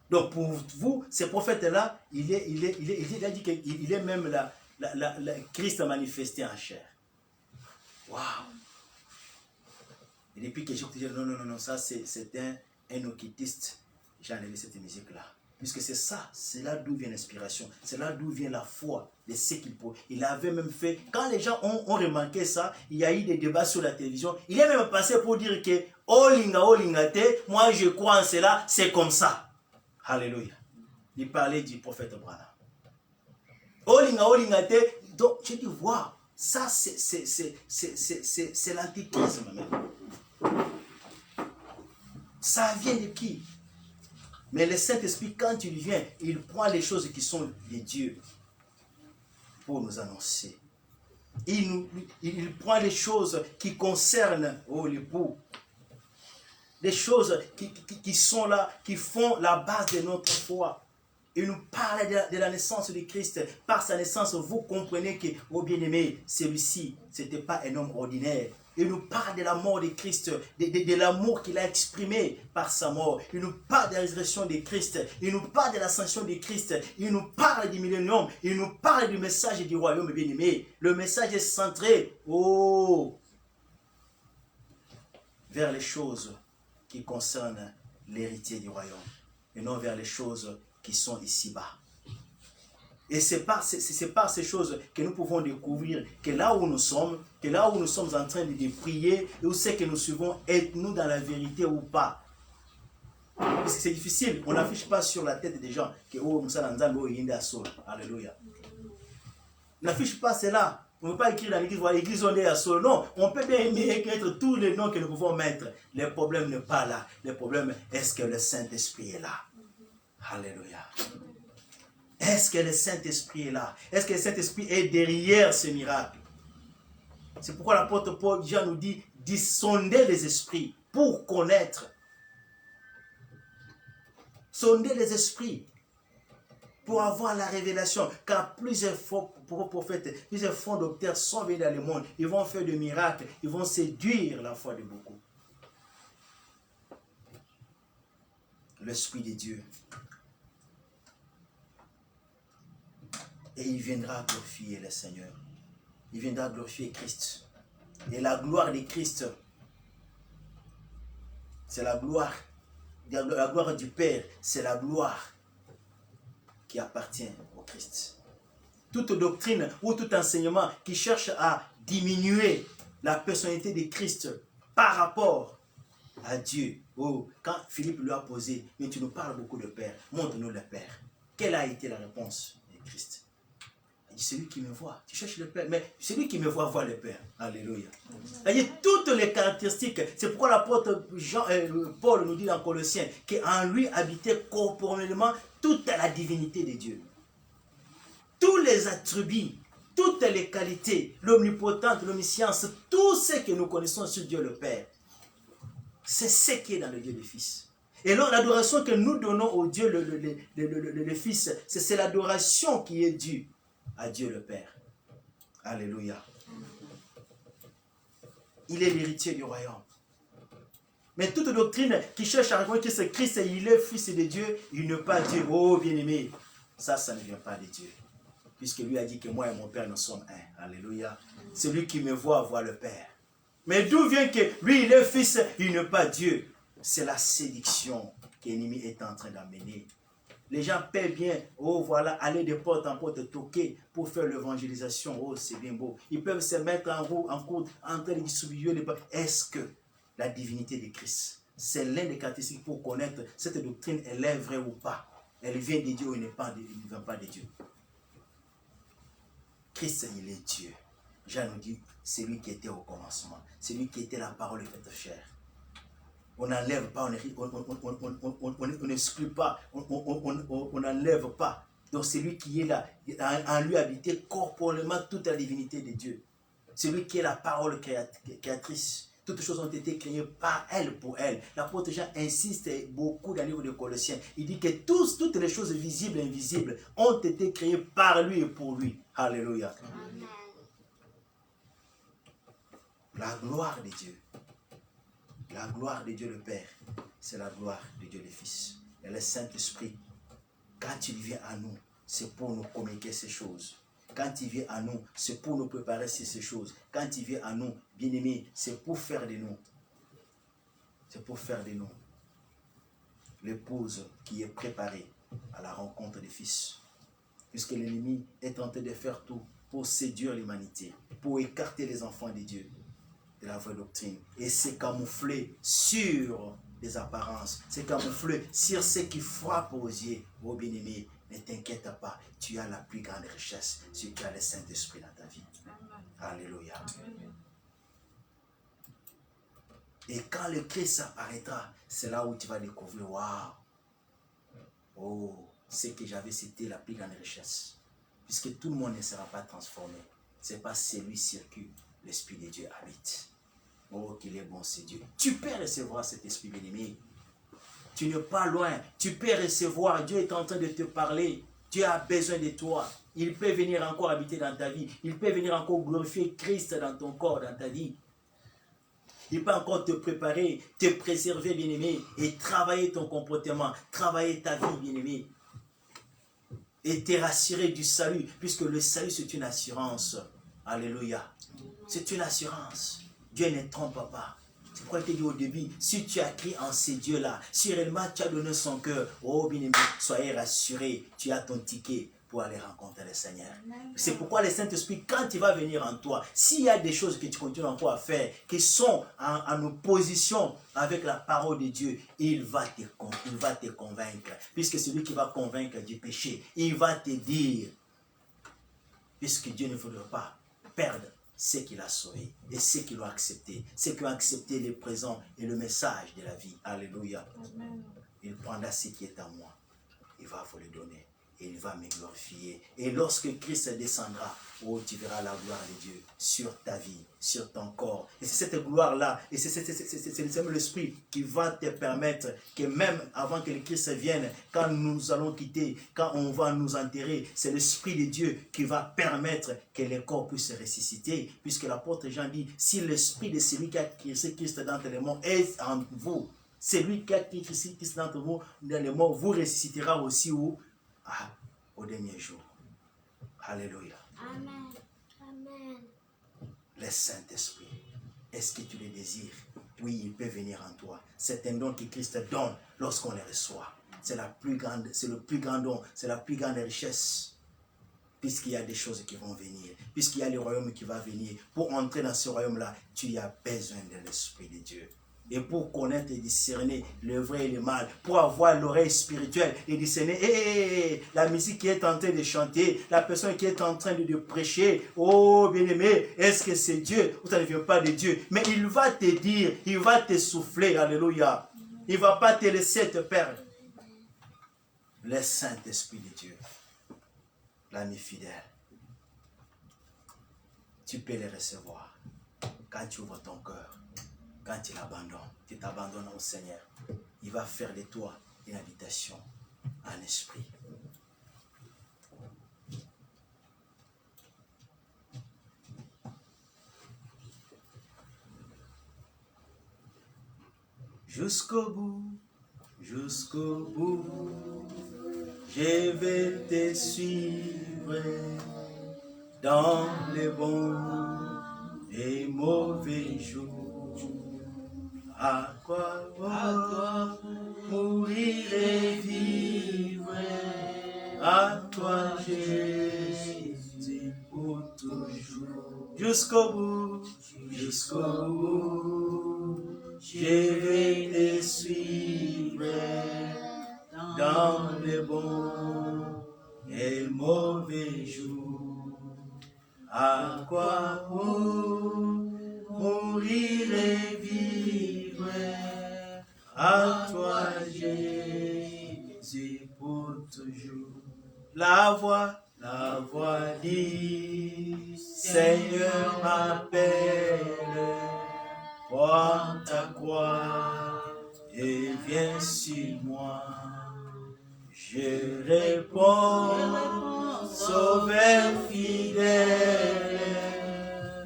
Donc pour vous, ce prophète-là, il a dit qu'il est même Christ manifesté en chair. Waouh! Et depuis que j'ai dit non, ça c'est un occultiste, j'ai enlevé cette musique-là. Puisque c'est ça, c'est là d'où vient l'inspiration, c'est là d'où vient la foi de ce qu'il peut. Il avait même fait, quand les gens ont remarqué ça, il y a eu des débats sur la télévision, il est même passé pour dire que oh linga te, moi je crois en cela, c'est comme ça. Alléluia. Il parlait du prophète Branham. Oh linga te, donc je dis waouh, ça c'est l'antichrist même. Ça vient de qui? Mais le Saint-Esprit, quand il vient, il prend les choses qui sont de Dieu pour nous annoncer. Il prend les choses qui concernent l'époux. Des choses qui sont là, qui font la base de notre foi. Il nous parle de la naissance de Christ. Par sa naissance, vous comprenez que, oh bien-aimé, celui-ci, ce n'était pas un homme ordinaire. Il nous parle de la mort de Christ, de l'amour qu'il a exprimé par sa mort. Il nous parle de la résurrection de Christ. Il nous parle de l'ascension de Christ. Il nous parle du millénium. Il nous parle du message du royaume bien-aimé. Le message est centré vers les choses qui concernent l'héritier du royaume et non vers les choses qui sont ici-bas. Et c'est par ces choses que nous pouvons découvrir que là où nous sommes en train de prier, et où c'est que nous suivons, êtes-nous dans la vérité ou pas? Parce que c'est difficile, on n'affiche pas sur la tête des gens que Alléluia. On n'affiche pas cela. On ne peut pas écrire dans l'église, voilà, l'église on est à Sol. Non, on peut bien écrire tous les noms que nous pouvons mettre. Le problème n'est pas là. Le problème, est-ce que le Saint-Esprit est là? Alléluia. Est-ce que le Saint-Esprit est là? Est-ce que le Saint-Esprit est derrière ce miracle? C'est pourquoi l'apôtre Paul Jean nous dit sonder les esprits pour connaître. Sonder les esprits pour avoir la révélation. Car plusieurs prophètes, plusieurs faux docteurs sont venus dans le monde. Ils vont faire des miracles. Ils vont séduire la foi de beaucoup. L'Esprit de Dieu. Et il viendra glorifier le Seigneur. Il viendra glorifier Christ. Et la gloire de Christ, c'est la gloire. La gloire du Père, c'est la gloire qui appartient au Christ. Toute doctrine ou tout enseignement qui cherche à diminuer la personnalité de Christ par rapport à Dieu. Quand Philippe lui a posé, mais tu nous parles beaucoup de Père, montre-nous le Père. Quelle a été la réponse de Christ? Il dit, celui qui me voit, tu cherches le Père, mais celui qui me voit le Père. Alléluia. C'est-à-dire toutes les caractéristiques, c'est pourquoi l'apôtre Paul nous dit dans Colossiens qu'en lui habitait corporellement toute la divinité de Dieu. Tous les attributs, toutes les qualités, l'omnipotence, l'omniscience, tout ce que nous connaissons sur Dieu le Père, c'est ce qui est dans le Dieu le Fils. Et alors l'adoration que nous donnons au Dieu le Fils, c'est l'adoration qui est due à Dieu le Père. Alléluia. Il est l'héritier du royaume. Mais toute doctrine qui cherche à reconnaître que c'est Christ et il est fils de Dieu, il n'est pas Dieu. Oh bien-aimé, ça ne vient pas de Dieu. Puisque lui a dit que moi et mon Père nous sommes un. Alléluia. Celui qui me voit le Père. Mais d'où vient que lui il est fils, il n'est pas Dieu. C'est la séduction que l'ennemi est en train d'amener. Les gens paient bien, oh voilà, aller de porte en porte toquer pour faire l'évangélisation. Oh, c'est bien beau. Ils peuvent se mettre en route, en train de distribuer les pains. Est-ce que la divinité de Christ, c'est l'un des caractéristiques pour connaître cette doctrine, elle est vraie ou pas? Elle vient de Dieu ou elle ne vient pas de Dieu? Christ, il est Dieu. Jean nous dit, c'est lui qui était au commencement. C'est lui qui était la parole faite chair. On n'enlève pas, on n'exclut pas, on n'enlève pas. Donc c'est lui qui est là, en lui habité corporellement toute la divinité de Dieu. C'est lui qui est la parole créatrice. Toutes choses ont été créées par elle, pour elle. L'apôtre Jean insiste beaucoup dans le livre de Colossiens. Il dit que toutes les choses visibles et invisibles ont été créées par lui et pour lui. Alléluia. Amen. La gloire de Dieu. La gloire de Dieu le Père, c'est la gloire de Dieu le Fils. Et le Saint-Esprit, quand il vient à nous, c'est pour nous communiquer ces choses. Quand il vient à nous, c'est pour nous préparer ces choses. Quand il vient à nous, bien-aimés, c'est pour faire de nous. C'est pour faire de nous l'épouse qui est préparée à la rencontre des fils. Puisque l'ennemi est tenté de faire tout pour séduire l'humanité, pour écarter les enfants de Dieu de la vraie doctrine. Et c'est camouflé sur des apparences. C'est camouflé sur ce qui frappe aux yeux. Oh bien-aimé, ne t'inquiète pas, tu as la plus grande richesse, c'est que tu as le Saint-Esprit dans ta vie. Alléluia. Et quand le Christ apparaîtra, c'est là où tu vas découvrir, waouh, oh, ce que j'avais, c'était la plus grande richesse. Puisque tout le monde ne sera pas transformé. C'est pas celui sur qui l'Esprit de Dieu habite. Oh, qu'il est bon, c'est Dieu. Tu peux recevoir cet Esprit bien-aimé. Tu n'es pas loin. Tu peux recevoir. Dieu est en train de te parler. Dieu a besoin de toi. Il peut venir encore habiter dans ta vie. Il peut venir encore glorifier Christ dans ton corps, dans ta vie. Il peut encore te préparer, te préserver, bien-aimé, et travailler ton comportement, travailler ta vie, bien-aimé. Et te rassurer du salut, puisque le salut, c'est une assurance. Alléluia. C'est une assurance. Dieu ne trompe pas. C'est pourquoi je t'ai dit au début, si tu as crié en ces dieux-là, si réellement tu as donné son cœur, oh bien-aimé, soyez rassurés, tu as ton ticket pour aller rencontrer le Seigneur. C'est pourquoi le Saint-Esprit, quand il va venir en toi, s'il y a des choses que tu continues encore à faire, qui sont en opposition avec la parole de Dieu, il va te convaincre. Puisque c'est lui qui va convaincre du péché. Il va te dire, puisque Dieu ne voudrait pas perdre ceux qu'il a sauvés et ceux qui l'ont accepté, ceux qui ont accepté le présent et le message de la vie. Alléluia. Amen. Il prendra ce qui est à moi, il va vous le donner et il va me glorifier. Et lorsque Christ descendra, oh, tu verras la gloire de Dieu sur ta vie, sur ton corps. Et c'est cette gloire-là, et c'est l'Esprit qui va te permettre que même avant que le Christ vienne, quand nous allons quitter, quand on va nous enterrer, c'est l'Esprit de Dieu qui va permettre que le corps puisse ressusciter. Puisque l'apôtre Jean dit, si l'Esprit de celui qui a créé Christ dans les morts est en vous, celui qui a créé Christ dans les morts, vous ressuscitera aussi où? Ah, au dernier jour. Alléluia. Amen. Amen. Le Saint-Esprit, est-ce que tu le désires? Oui, il peut venir en toi. C'est un don que Christ donne lorsqu'on le reçoit. C'est le plus grand don, c'est la plus grande richesse. Puisqu'il y a des choses qui vont venir, puisqu'il y a le royaume qui va venir. Pour entrer dans ce royaume-là, tu as besoin de l'Esprit de Dieu. Et pour connaître et discerner le vrai et le mal, pour avoir l'oreille spirituelle et discerner la musique qui est en train de chanter, la personne qui est en train de prêcher, oh bien-aimé, est-ce que c'est Dieu ou ça ne vient pas de Dieu? Mais il va te dire, il va te souffler, alléluia. Il ne va pas te laisser te perdre. Le Saint-Esprit de Dieu, l'ami fidèle, tu peux le recevoir quand tu ouvres ton cœur. Quand tu l'abandonnes, tu t'abandonnes au Seigneur, il va faire de toi une habitation en esprit. Jusqu'au bout, je vais te suivre dans les bons et mauvais jours. À quoi mourir et vivre, à toi Jésus pour toujours. Jusqu'au bout, je vais te suivre dans les bons et mauvais jours. À quoi mourir et vivre, à toi Jésus pour toujours. La voix dit, Seigneur m'appelle, prends ta croix et viens sur moi. Je réponds, Sauveur fidèle,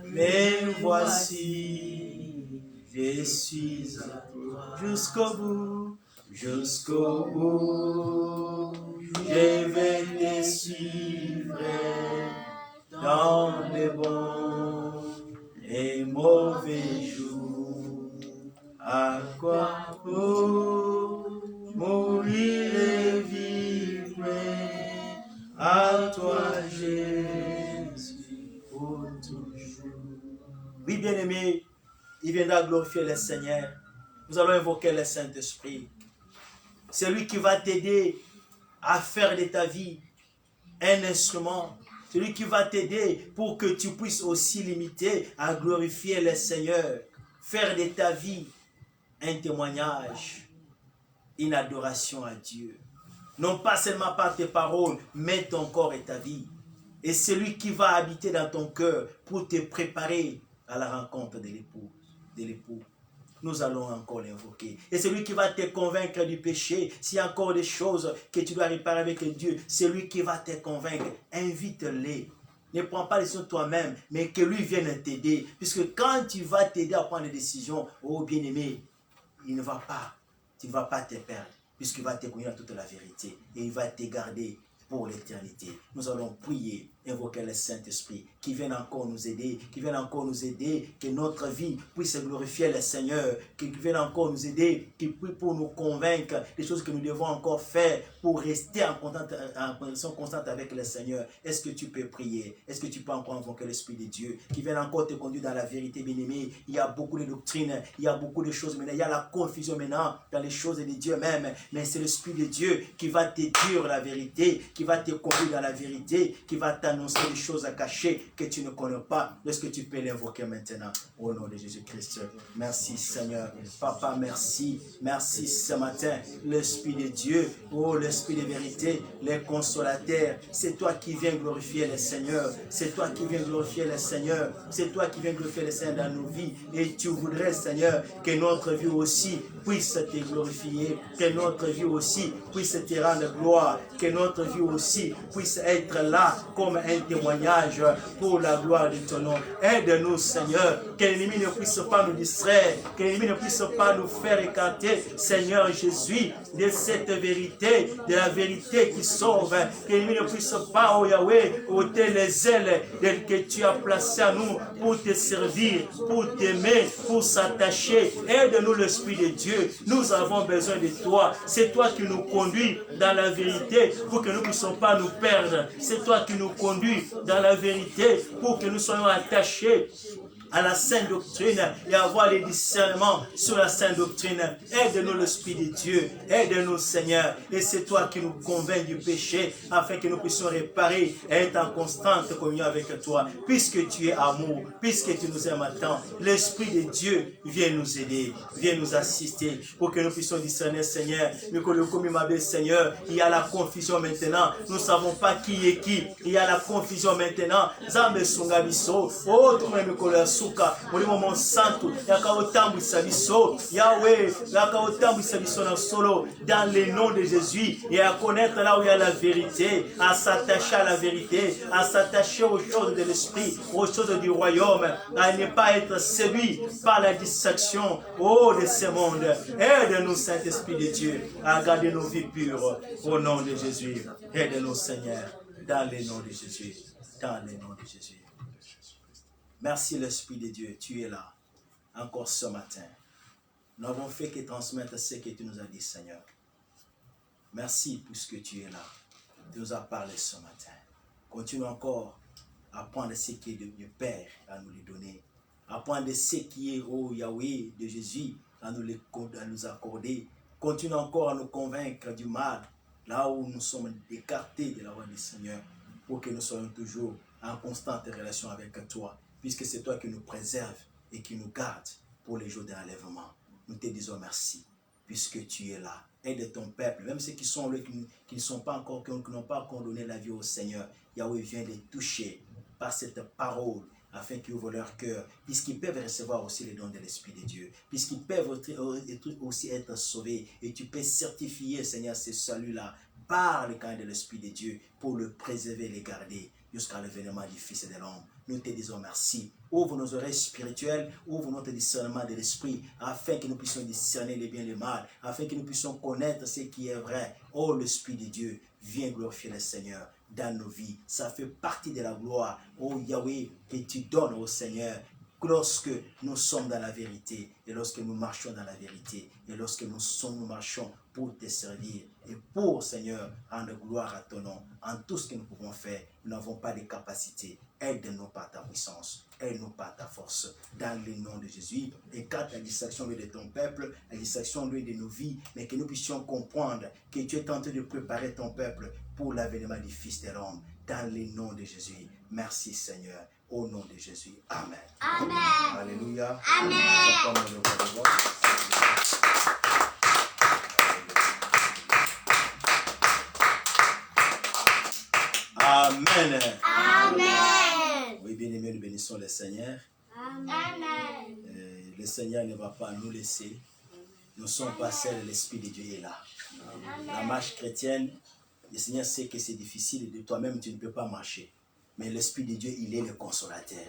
mais voici, je suis à toi. Jusqu'au bout, je vais te suivre dans les bons et mauvais jours. À quoi mourir et vivre, à toi Jésus pour toujours. Oui, bien-aimé, il viendra glorifier le Seigneur. Nous allons invoquer le Saint-Esprit. C'est lui qui va t'aider à faire de ta vie un instrument. C'est lui qui va t'aider pour que tu puisses aussi limiter à glorifier le Seigneur. Faire de ta vie un témoignage, une adoration à Dieu. Non pas seulement par tes paroles, mais ton corps et ta vie. Et c'est lui qui va habiter dans ton cœur pour te préparer à la rencontre de l'époux. Nous allons encore l'invoquer. Et c'est lui qui va te convaincre du péché. S'il y a encore des choses que tu dois réparer avec Dieu, c'est lui qui va te convaincre. Invite-les. Ne prends pas les décisions toi-même, mais que lui vienne t'aider. Puisque quand tu vas t'aider à prendre des décisions, oh bien-aimé, tu ne vas pas te perdre. Puisqu'il va te connaître toute la vérité. Et il va te garder pour l'éternité. Nous allons prier, invoquer le Saint-Esprit, qui vienne encore nous aider, que notre vie puisse glorifier le Seigneur, qui vienne encore nous aider, qui puisse pour nous convaincre des choses que nous devons encore faire pour rester en connexion constante avec le Seigneur. Est-ce que tu peux prier? Est-ce que tu peux encore invoquer l'Esprit de Dieu, qui vienne encore te conduire dans la vérité, bien-aimé? Il y a beaucoup de doctrines, il y a beaucoup de choses maintenant, il y a la confusion maintenant dans les choses de Dieu même, mais c'est l'Esprit de Dieu qui va te dire la vérité, qui va te conduire dans la vérité, qui va t'annoncer des choses à cacher que tu ne connais pas. Est-ce que tu peux l'invoquer maintenant au nom de Jésus-Christ? Merci Seigneur. Papa, merci. Merci ce matin. L'Esprit de Dieu, oh l'Esprit de vérité, les consolateurs, c'est toi qui viens glorifier le Seigneur. C'est toi qui viens glorifier le Seigneur. C'est toi qui viens glorifier le Seigneur dans nos vies. Et tu voudrais, Seigneur, que notre vie aussi puisse te glorifier, que notre vie aussi puisse te rendre gloire, que notre vie aussi puisse être là comme un témoignage pour la gloire de ton nom. Aide-nous, Seigneur, que l'ennemi ne puisse pas nous distraire, que l'ennemi ne puisse pas nous faire écarter, Seigneur Jésus, de cette vérité, de la vérité qui sauve, que l'ennemi ne puisse pas, oh Yahweh, ôter les ailes que tu as placées à nous pour te servir, pour t'aimer, pour s'attacher. Aide-nous, l'Esprit de Dieu. Nous avons besoin de toi. C'est toi qui nous conduis dans la vérité pour que nous ne puissions pas nous perdre. C'est toi qui nous conduis dans la vérité pour que nous soyons attachés à la sainte doctrine et avoir les discernements sur la sainte doctrine. Aide-nous l'Esprit de Dieu, aide-nous Seigneur, et c'est toi qui nous convaincs du péché afin que nous puissions réparer et être en constante communion avec toi, puisque tu es amour, puisque tu nous aimes tant. L'Esprit de Dieu vient nous aider, vient nous assister pour que nous puissions discerner Seigneur. Seigneur, il y a la confusion maintenant, nous ne savons pas qui est qui, il y a la confusion maintenant. Zambe sunga biso, oh tumwe mikolo suka, muri momo santo, yakaotambu sabiso, Yahweh, yakaotambu sabiso na solo, dans le nom de Jésus, et à connaître là où il y a la vérité, à s'attacher à la vérité, à s'attacher aux choses de l'esprit, aux choses du royaume, à ne pas être séduit par la distraction, oh, de ce monde. Aide-nous, Saint-Esprit de Dieu, à garder nos vies pures, au nom de Jésus. Aide-nous, Seigneur, dans le nom de Jésus, dans le nom de Jésus. Merci, l'Esprit de Dieu, tu es là, encore ce matin. Nous n'avons fait que transmettre ce que tu nous as dit, Seigneur. Merci puisque tu es là. Tu nous as parlé ce matin. Continue encore à prendre ce qui est du Père, à nous les donner. À prendre ce qui est, oh Yahweh, de Jésus, à nous accorder. Continue encore à nous convaincre du mal, là où nous sommes écartés de la voie du Seigneur, pour que nous soyons toujours en constante relation avec toi, puisque c'est toi qui nous préserves et qui nous gardes pour les jours de l'enlèvement. Nous te disons merci, puisque tu es là. Aide ton peuple, même ceux qui sont là, qui ne sont pas encore, qui n'ont pas encore donné la vie au Seigneur. Yahweh vient les toucher par cette parole, afin qu'ils ouvrent leur cœur, puisqu'ils peuvent recevoir aussi les dons de l'Esprit de Dieu, puisqu'ils peuvent aussi être sauvés, et tu peux certifier, Seigneur, ce salut-là, par le camp de l'Esprit de Dieu, pour le préserver et le garder, jusqu'à l'événement du Fils de l'homme. Nous te disons merci. Ouvre nos oreilles spirituelles, ouvre notre discernement de l'esprit, afin que nous puissions discerner les biens et les mal, afin que nous puissions connaître ce qui est vrai. Oh, l'Esprit de Dieu, viens glorifier le Seigneur dans nos vies. Ça fait partie de la gloire, oh Yahweh, que tu donnes au Seigneur, lorsque nous sommes dans la vérité, et lorsque nous marchons dans la vérité, et lorsque nous marchons pour te servir, et pour, Seigneur, rendre gloire à ton nom. En tout ce que nous pouvons faire, nous n'avons pas de capacité. Aide-nous par ta puissance, aide-nous par ta force, dans le nom de Jésus. Écarte la distraction de ton peuple, la distraction de nos vies, mais que nous puissions comprendre que tu es en train de préparer ton peuple pour l'avènement du Fils de l'homme, dans le nom de Jésus. Merci Seigneur, au nom de Jésus. Amen. Amen. Alléluia. Amen. Amen. Amen. Oui, bien aimés, nous bénissons le Seigneur. Amen. Le Seigneur ne va pas nous laisser. Nous ne sommes pas seuls, l'Esprit de Dieu est là. La marche chrétienne, le Seigneur sait que c'est difficile, de toi-même tu ne peux pas marcher. Mais l'Esprit de Dieu, il est le consolateur.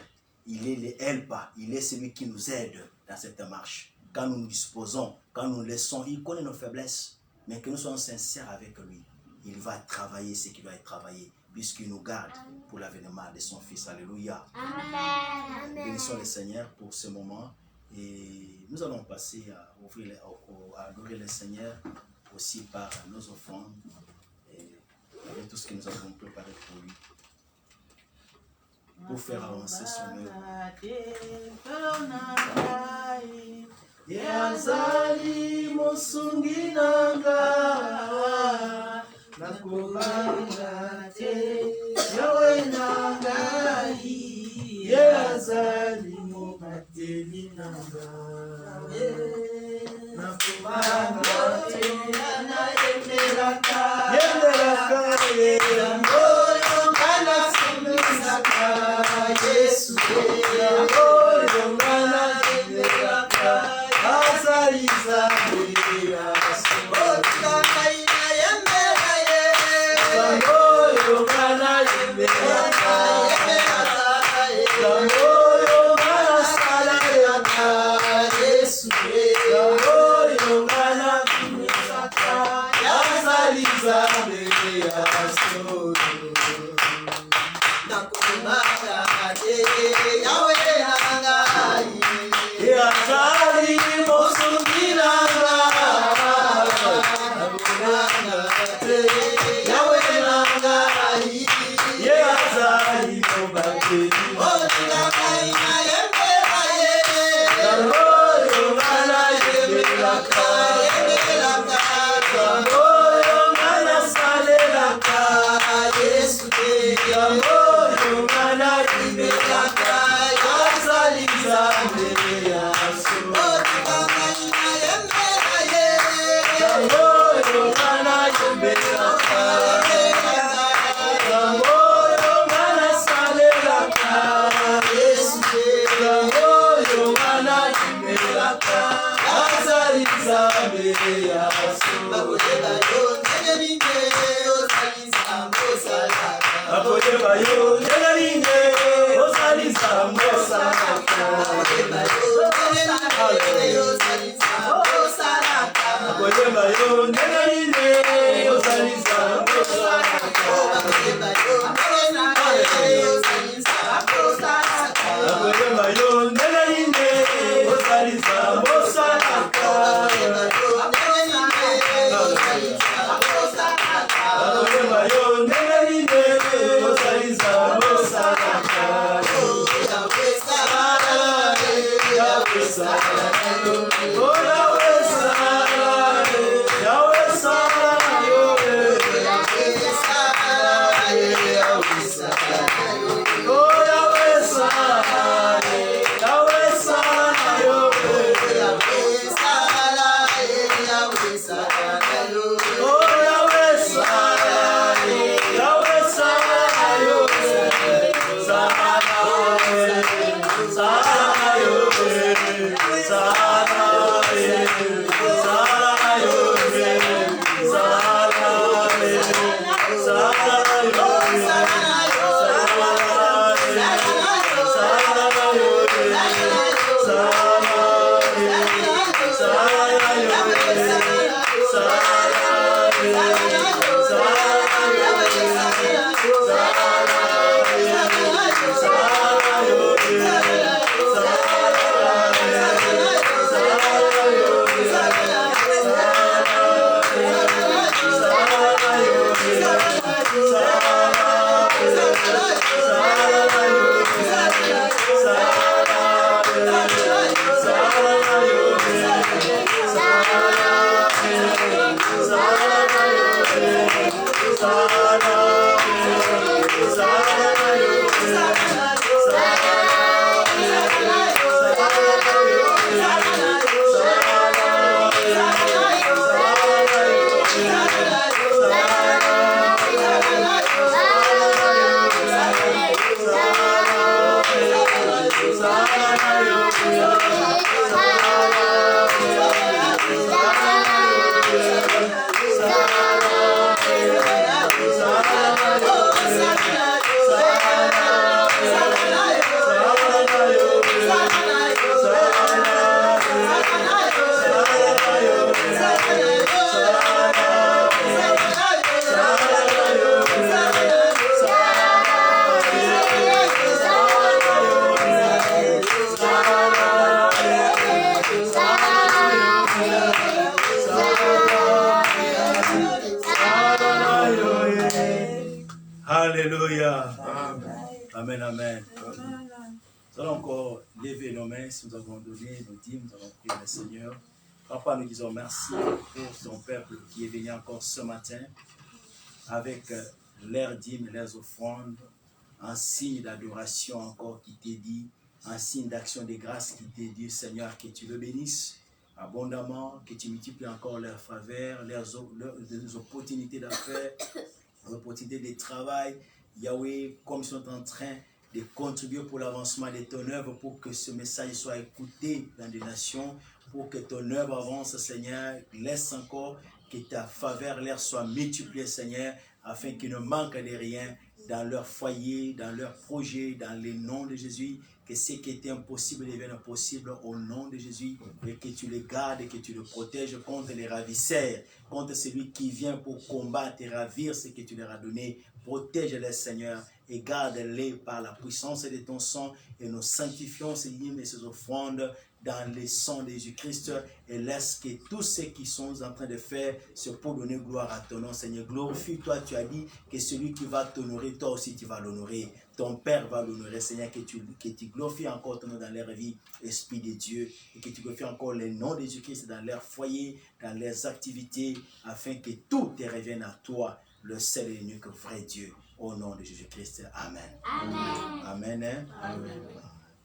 Il est le helper, il est celui qui nous aide dans cette marche. Quand nous nous disposons, quand nous laissons, il connaît nos faiblesses, mais que nous soyons sincères avec lui. Il va travailler ce qu'il doit travailler, puisqu'il nous garde pour l'avènement de son Fils. Alléluia. Amen. Bénissons le Seigneur pour ce moment. Et nous allons passer à adorer le Seigneur aussi par nos offrandes et avec tout ce que nous avons préparé pour lui, pour faire avancer son œuvre. Yazali musungi nanga nakubanga te yawe nangai yazali mumateli nanga nakubanga te yendelaka yangoyo ngana simisaka Yesu yangoyo ngana yendelaka Alléluia. Amen, amen. Nous allons encore lever nos mains si nous avons donné nos dîmes, nous avons prié le Seigneur. Papa, nous disons merci pour ton peuple qui est venu encore ce matin avec leurs dîmes, leurs offrandes, un signe d'adoration encore qui t'est dit, un signe d'action de grâce qui t'est dit, Seigneur, que tu le bénisses abondamment, que tu multiplies encore leurs faveurs, leurs opportunités d'affaires, leurs opportunités de travail. Yahweh, comme ils sont en train de contribuer pour l'avancement de ton œuvre, pour que ce message soit écouté dans des nations, pour que ton œuvre avance, Seigneur, laisse encore que ta faveur leur soit multipliée, Seigneur, afin qu'ils ne manquent de rien dans leur foyer, dans leur projet, dans le nom de Jésus, que ce qui était impossible devienne possible au nom de Jésus, et que tu les gardes et que tu les protèges contre les ravisseurs, contre celui qui vient pour combattre et ravir ce que tu leur as donné. Protège-les, Seigneur, et garde-les par la puissance de ton sang, et nous sanctifions ces dîmes et ces offrandes dans le sang de Jésus-Christ, et laisse que tous ceux qui sont en train de faire, c'est pour donner gloire à ton nom, Seigneur. Glorifie-toi, tu as dit que celui qui va t'honorer, toi aussi tu vas l'honorer. Ton Père va l'honorer, Seigneur, que tu glorifies encore ton nom dans leur vie, Esprit de Dieu, et que tu glorifies encore le nom de Jésus-Christ dans leur foyer, dans leurs activités, afin que tout te revienne à toi, le seul et unique vrai Dieu, au nom de Jésus-Christ. Amen. Amen. Amen. Hein? Amen.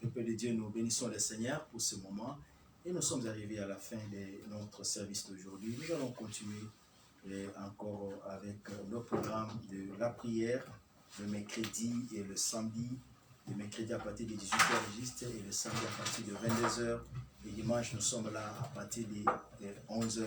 Peuple de Dieu, nous bénissons le Seigneur pour ce moment, et nous sommes arrivés à la fin de notre service d'aujourd'hui. Nous allons continuer encore avec le programme de la prière, le mercredi et le samedi. Le mercredi à partir de 18h juste, et le samedi à partir de 22h. Et dimanche, nous sommes là à partir de 11h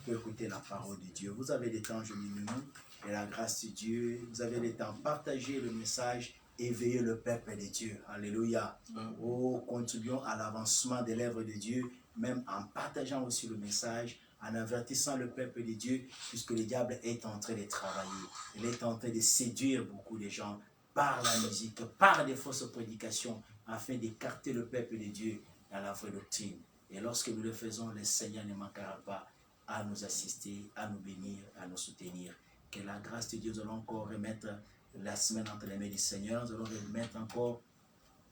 pour écouter la parole de Dieu. Vous avez des temps, je nous. et la grâce de Dieu. Vous avez le temps de partager le message, éveiller le peuple de Dieu. Alléluia. Oh, contribuons à l'avancement de l'œuvre de Dieu, même en partageant aussi le message, en avertissant le peuple de Dieu, puisque le diable est en train de travailler. Il est en train de séduire beaucoup de gens par la musique, par des fausses prédications, afin d'écarter le peuple de Dieu dans la vraie doctrine. Et lorsque nous le faisons, le Seigneur ne manquera pas à nous assister, à nous bénir, à nous soutenir. Que la grâce de Dieu, nous allons encore remettre la semaine entre les mains du Seigneur. Nous allons remettre encore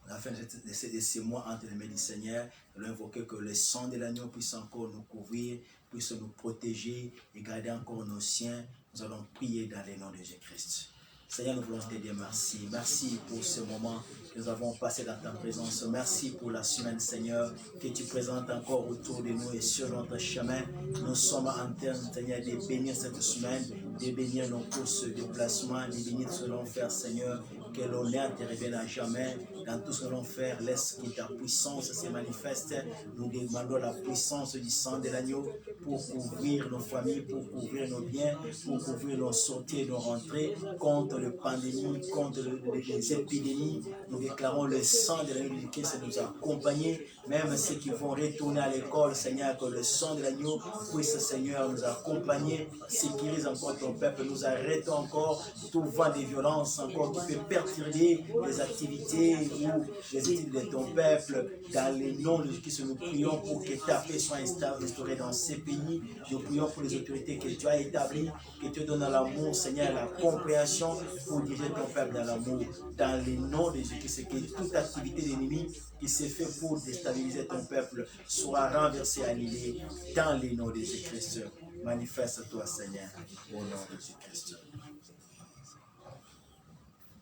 la fin de ces mois entre les mains du Seigneur. Nous allons invoquer que le sang de l'agneau puisse encore nous couvrir, puisse nous protéger et garder encore nos siens. Nous allons prier dans le nom de Jésus-Christ. Seigneur, nous voulons te dire merci. Merci pour ce moment que nous avons passé dans ta présence. Merci pour la semaine, Seigneur, que tu présentes encore autour de nous et sur notre chemin. Nous sommes en train, Seigneur, de bénir cette semaine, de bénir nos courses de déplacement, de bénir ce que nous allons faire, Seigneur. Que l'honneur te revienne à jamais. Dans tout ce que nous allons faire, laisse que ta puissance se manifeste. Nous demandons la puissance du sang de l'agneau pour couvrir nos familles, pour couvrir nos biens, pour couvrir nos sorties et nos rentrées contre les pandémies, contre les épidémies. Nous déclarons le sang de l'agneau qui nous accompagner, même ceux qui vont retourner à l'école, Seigneur, que le sang de l'agneau puisse, Seigneur, nous accompagner, sécurise encore ton peuple, nous arrêtons encore tout vent de violence, encore qui peut perturber les activités ou les études de ton peuple. Dans le nom de Jésus, nous prions pour que ta paix soit instaurée dans ces pays. Nous prions pour les autorités que tu as établies, que tu donnes l'amour, Seigneur, la compréhension pour diriger ton peuple dans l'amour. Dans le nom de Jésus, que toute activité d'ennemi qui s'est fait pour déstabiliser ton peuple soit renversée, annulée dans le nom de Jésus-Christ. Manifeste-toi, Seigneur, au nom de Jésus-Christ.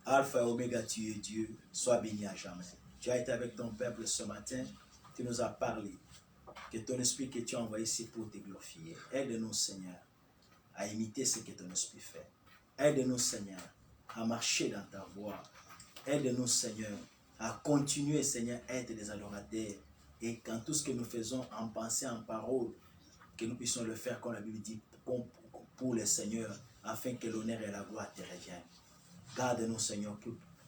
Alpha et Oméga, tu es Dieu, sois béni à jamais. Tu as été avec ton peuple ce matin, tu nous as parlé. Que ton esprit que tu as envoyé ici pour te glorifier. Aide-nous, Seigneur, à imiter ce que ton esprit fait. Aide-nous, Seigneur, à marcher dans ta voie. Aide-nous, Seigneur, à continuer, Seigneur, à être des adorateurs. Et quand tout ce que nous faisons en pensée, en parole, que nous puissions le faire, comme la Bible dit, pour le Seigneur, afin que l'honneur et la gloire te reviennent. Garde-nous, Seigneur,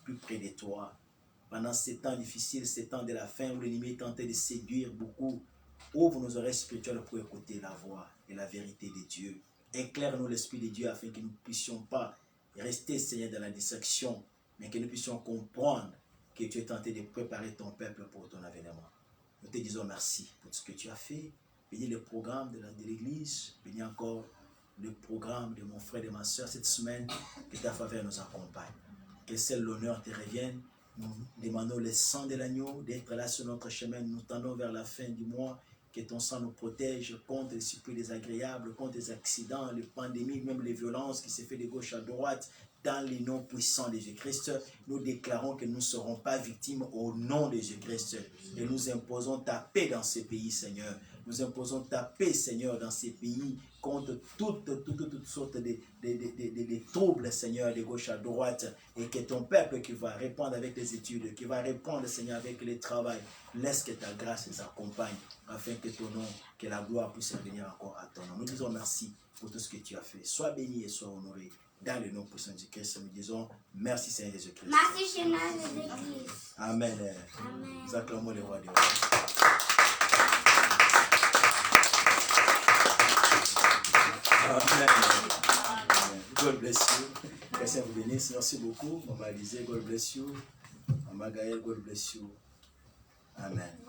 plus près de toi. Pendant ces temps difficiles, ces temps de la fin, où l'ennemi est tenté de séduire beaucoup, ouvre nos oreilles spirituelles pour écouter la voix et la vérité de Dieu. Éclaire-nous l'Esprit de Dieu afin que nous ne puissions pas rester, Seigneur, dans la distraction, mais que nous puissions comprendre que tu es tenté de préparer ton peuple pour ton avènement. Nous te disons merci pour ce que tu as fait. Bénis le programme de l'Église. Bénis encore le programme de mon frère et de ma soeur cette semaine. Que ta faveur nous accompagne. Que seul l'honneur te revienne. Nous demandons le sang de l'agneau d'être là sur notre chemin. Nous tendons vers la fin du mois. Que ton sang nous protège contre les surprises désagréables, contre les accidents, les pandémies, même les violences qui se font de gauche à droite. Dans les noms puissants de Jésus-Christ, nous déclarons que nous ne serons pas victimes au nom de Jésus-Christ. Et nous imposons ta paix dans ces pays, Seigneur. Nous imposons ta paix, Seigneur, dans ces pays, contre toutes sortes de troubles, Seigneur, de gauche à droite. Et que ton peuple qui va répondre avec les études, qui va répondre, Seigneur, avec le travail, laisse que ta grâce les accompagne, afin que ton nom, que la gloire puisse revenir encore à ton nom. Nous disons merci pour tout ce que tu as fait. Sois béni et sois honoré. Dans le nom puissant de Christ, nous disons merci Seigneur Jésus-Christ. Merci Seigneur Jésus-Christ. Amen. Amen. Nous acclamons le roi des rois. Amen. God bless you. Que Seigneur vous bénisse. Merci beaucoup. Maman Alizé, God bless you. Maman Gaël, God bless you. Amen.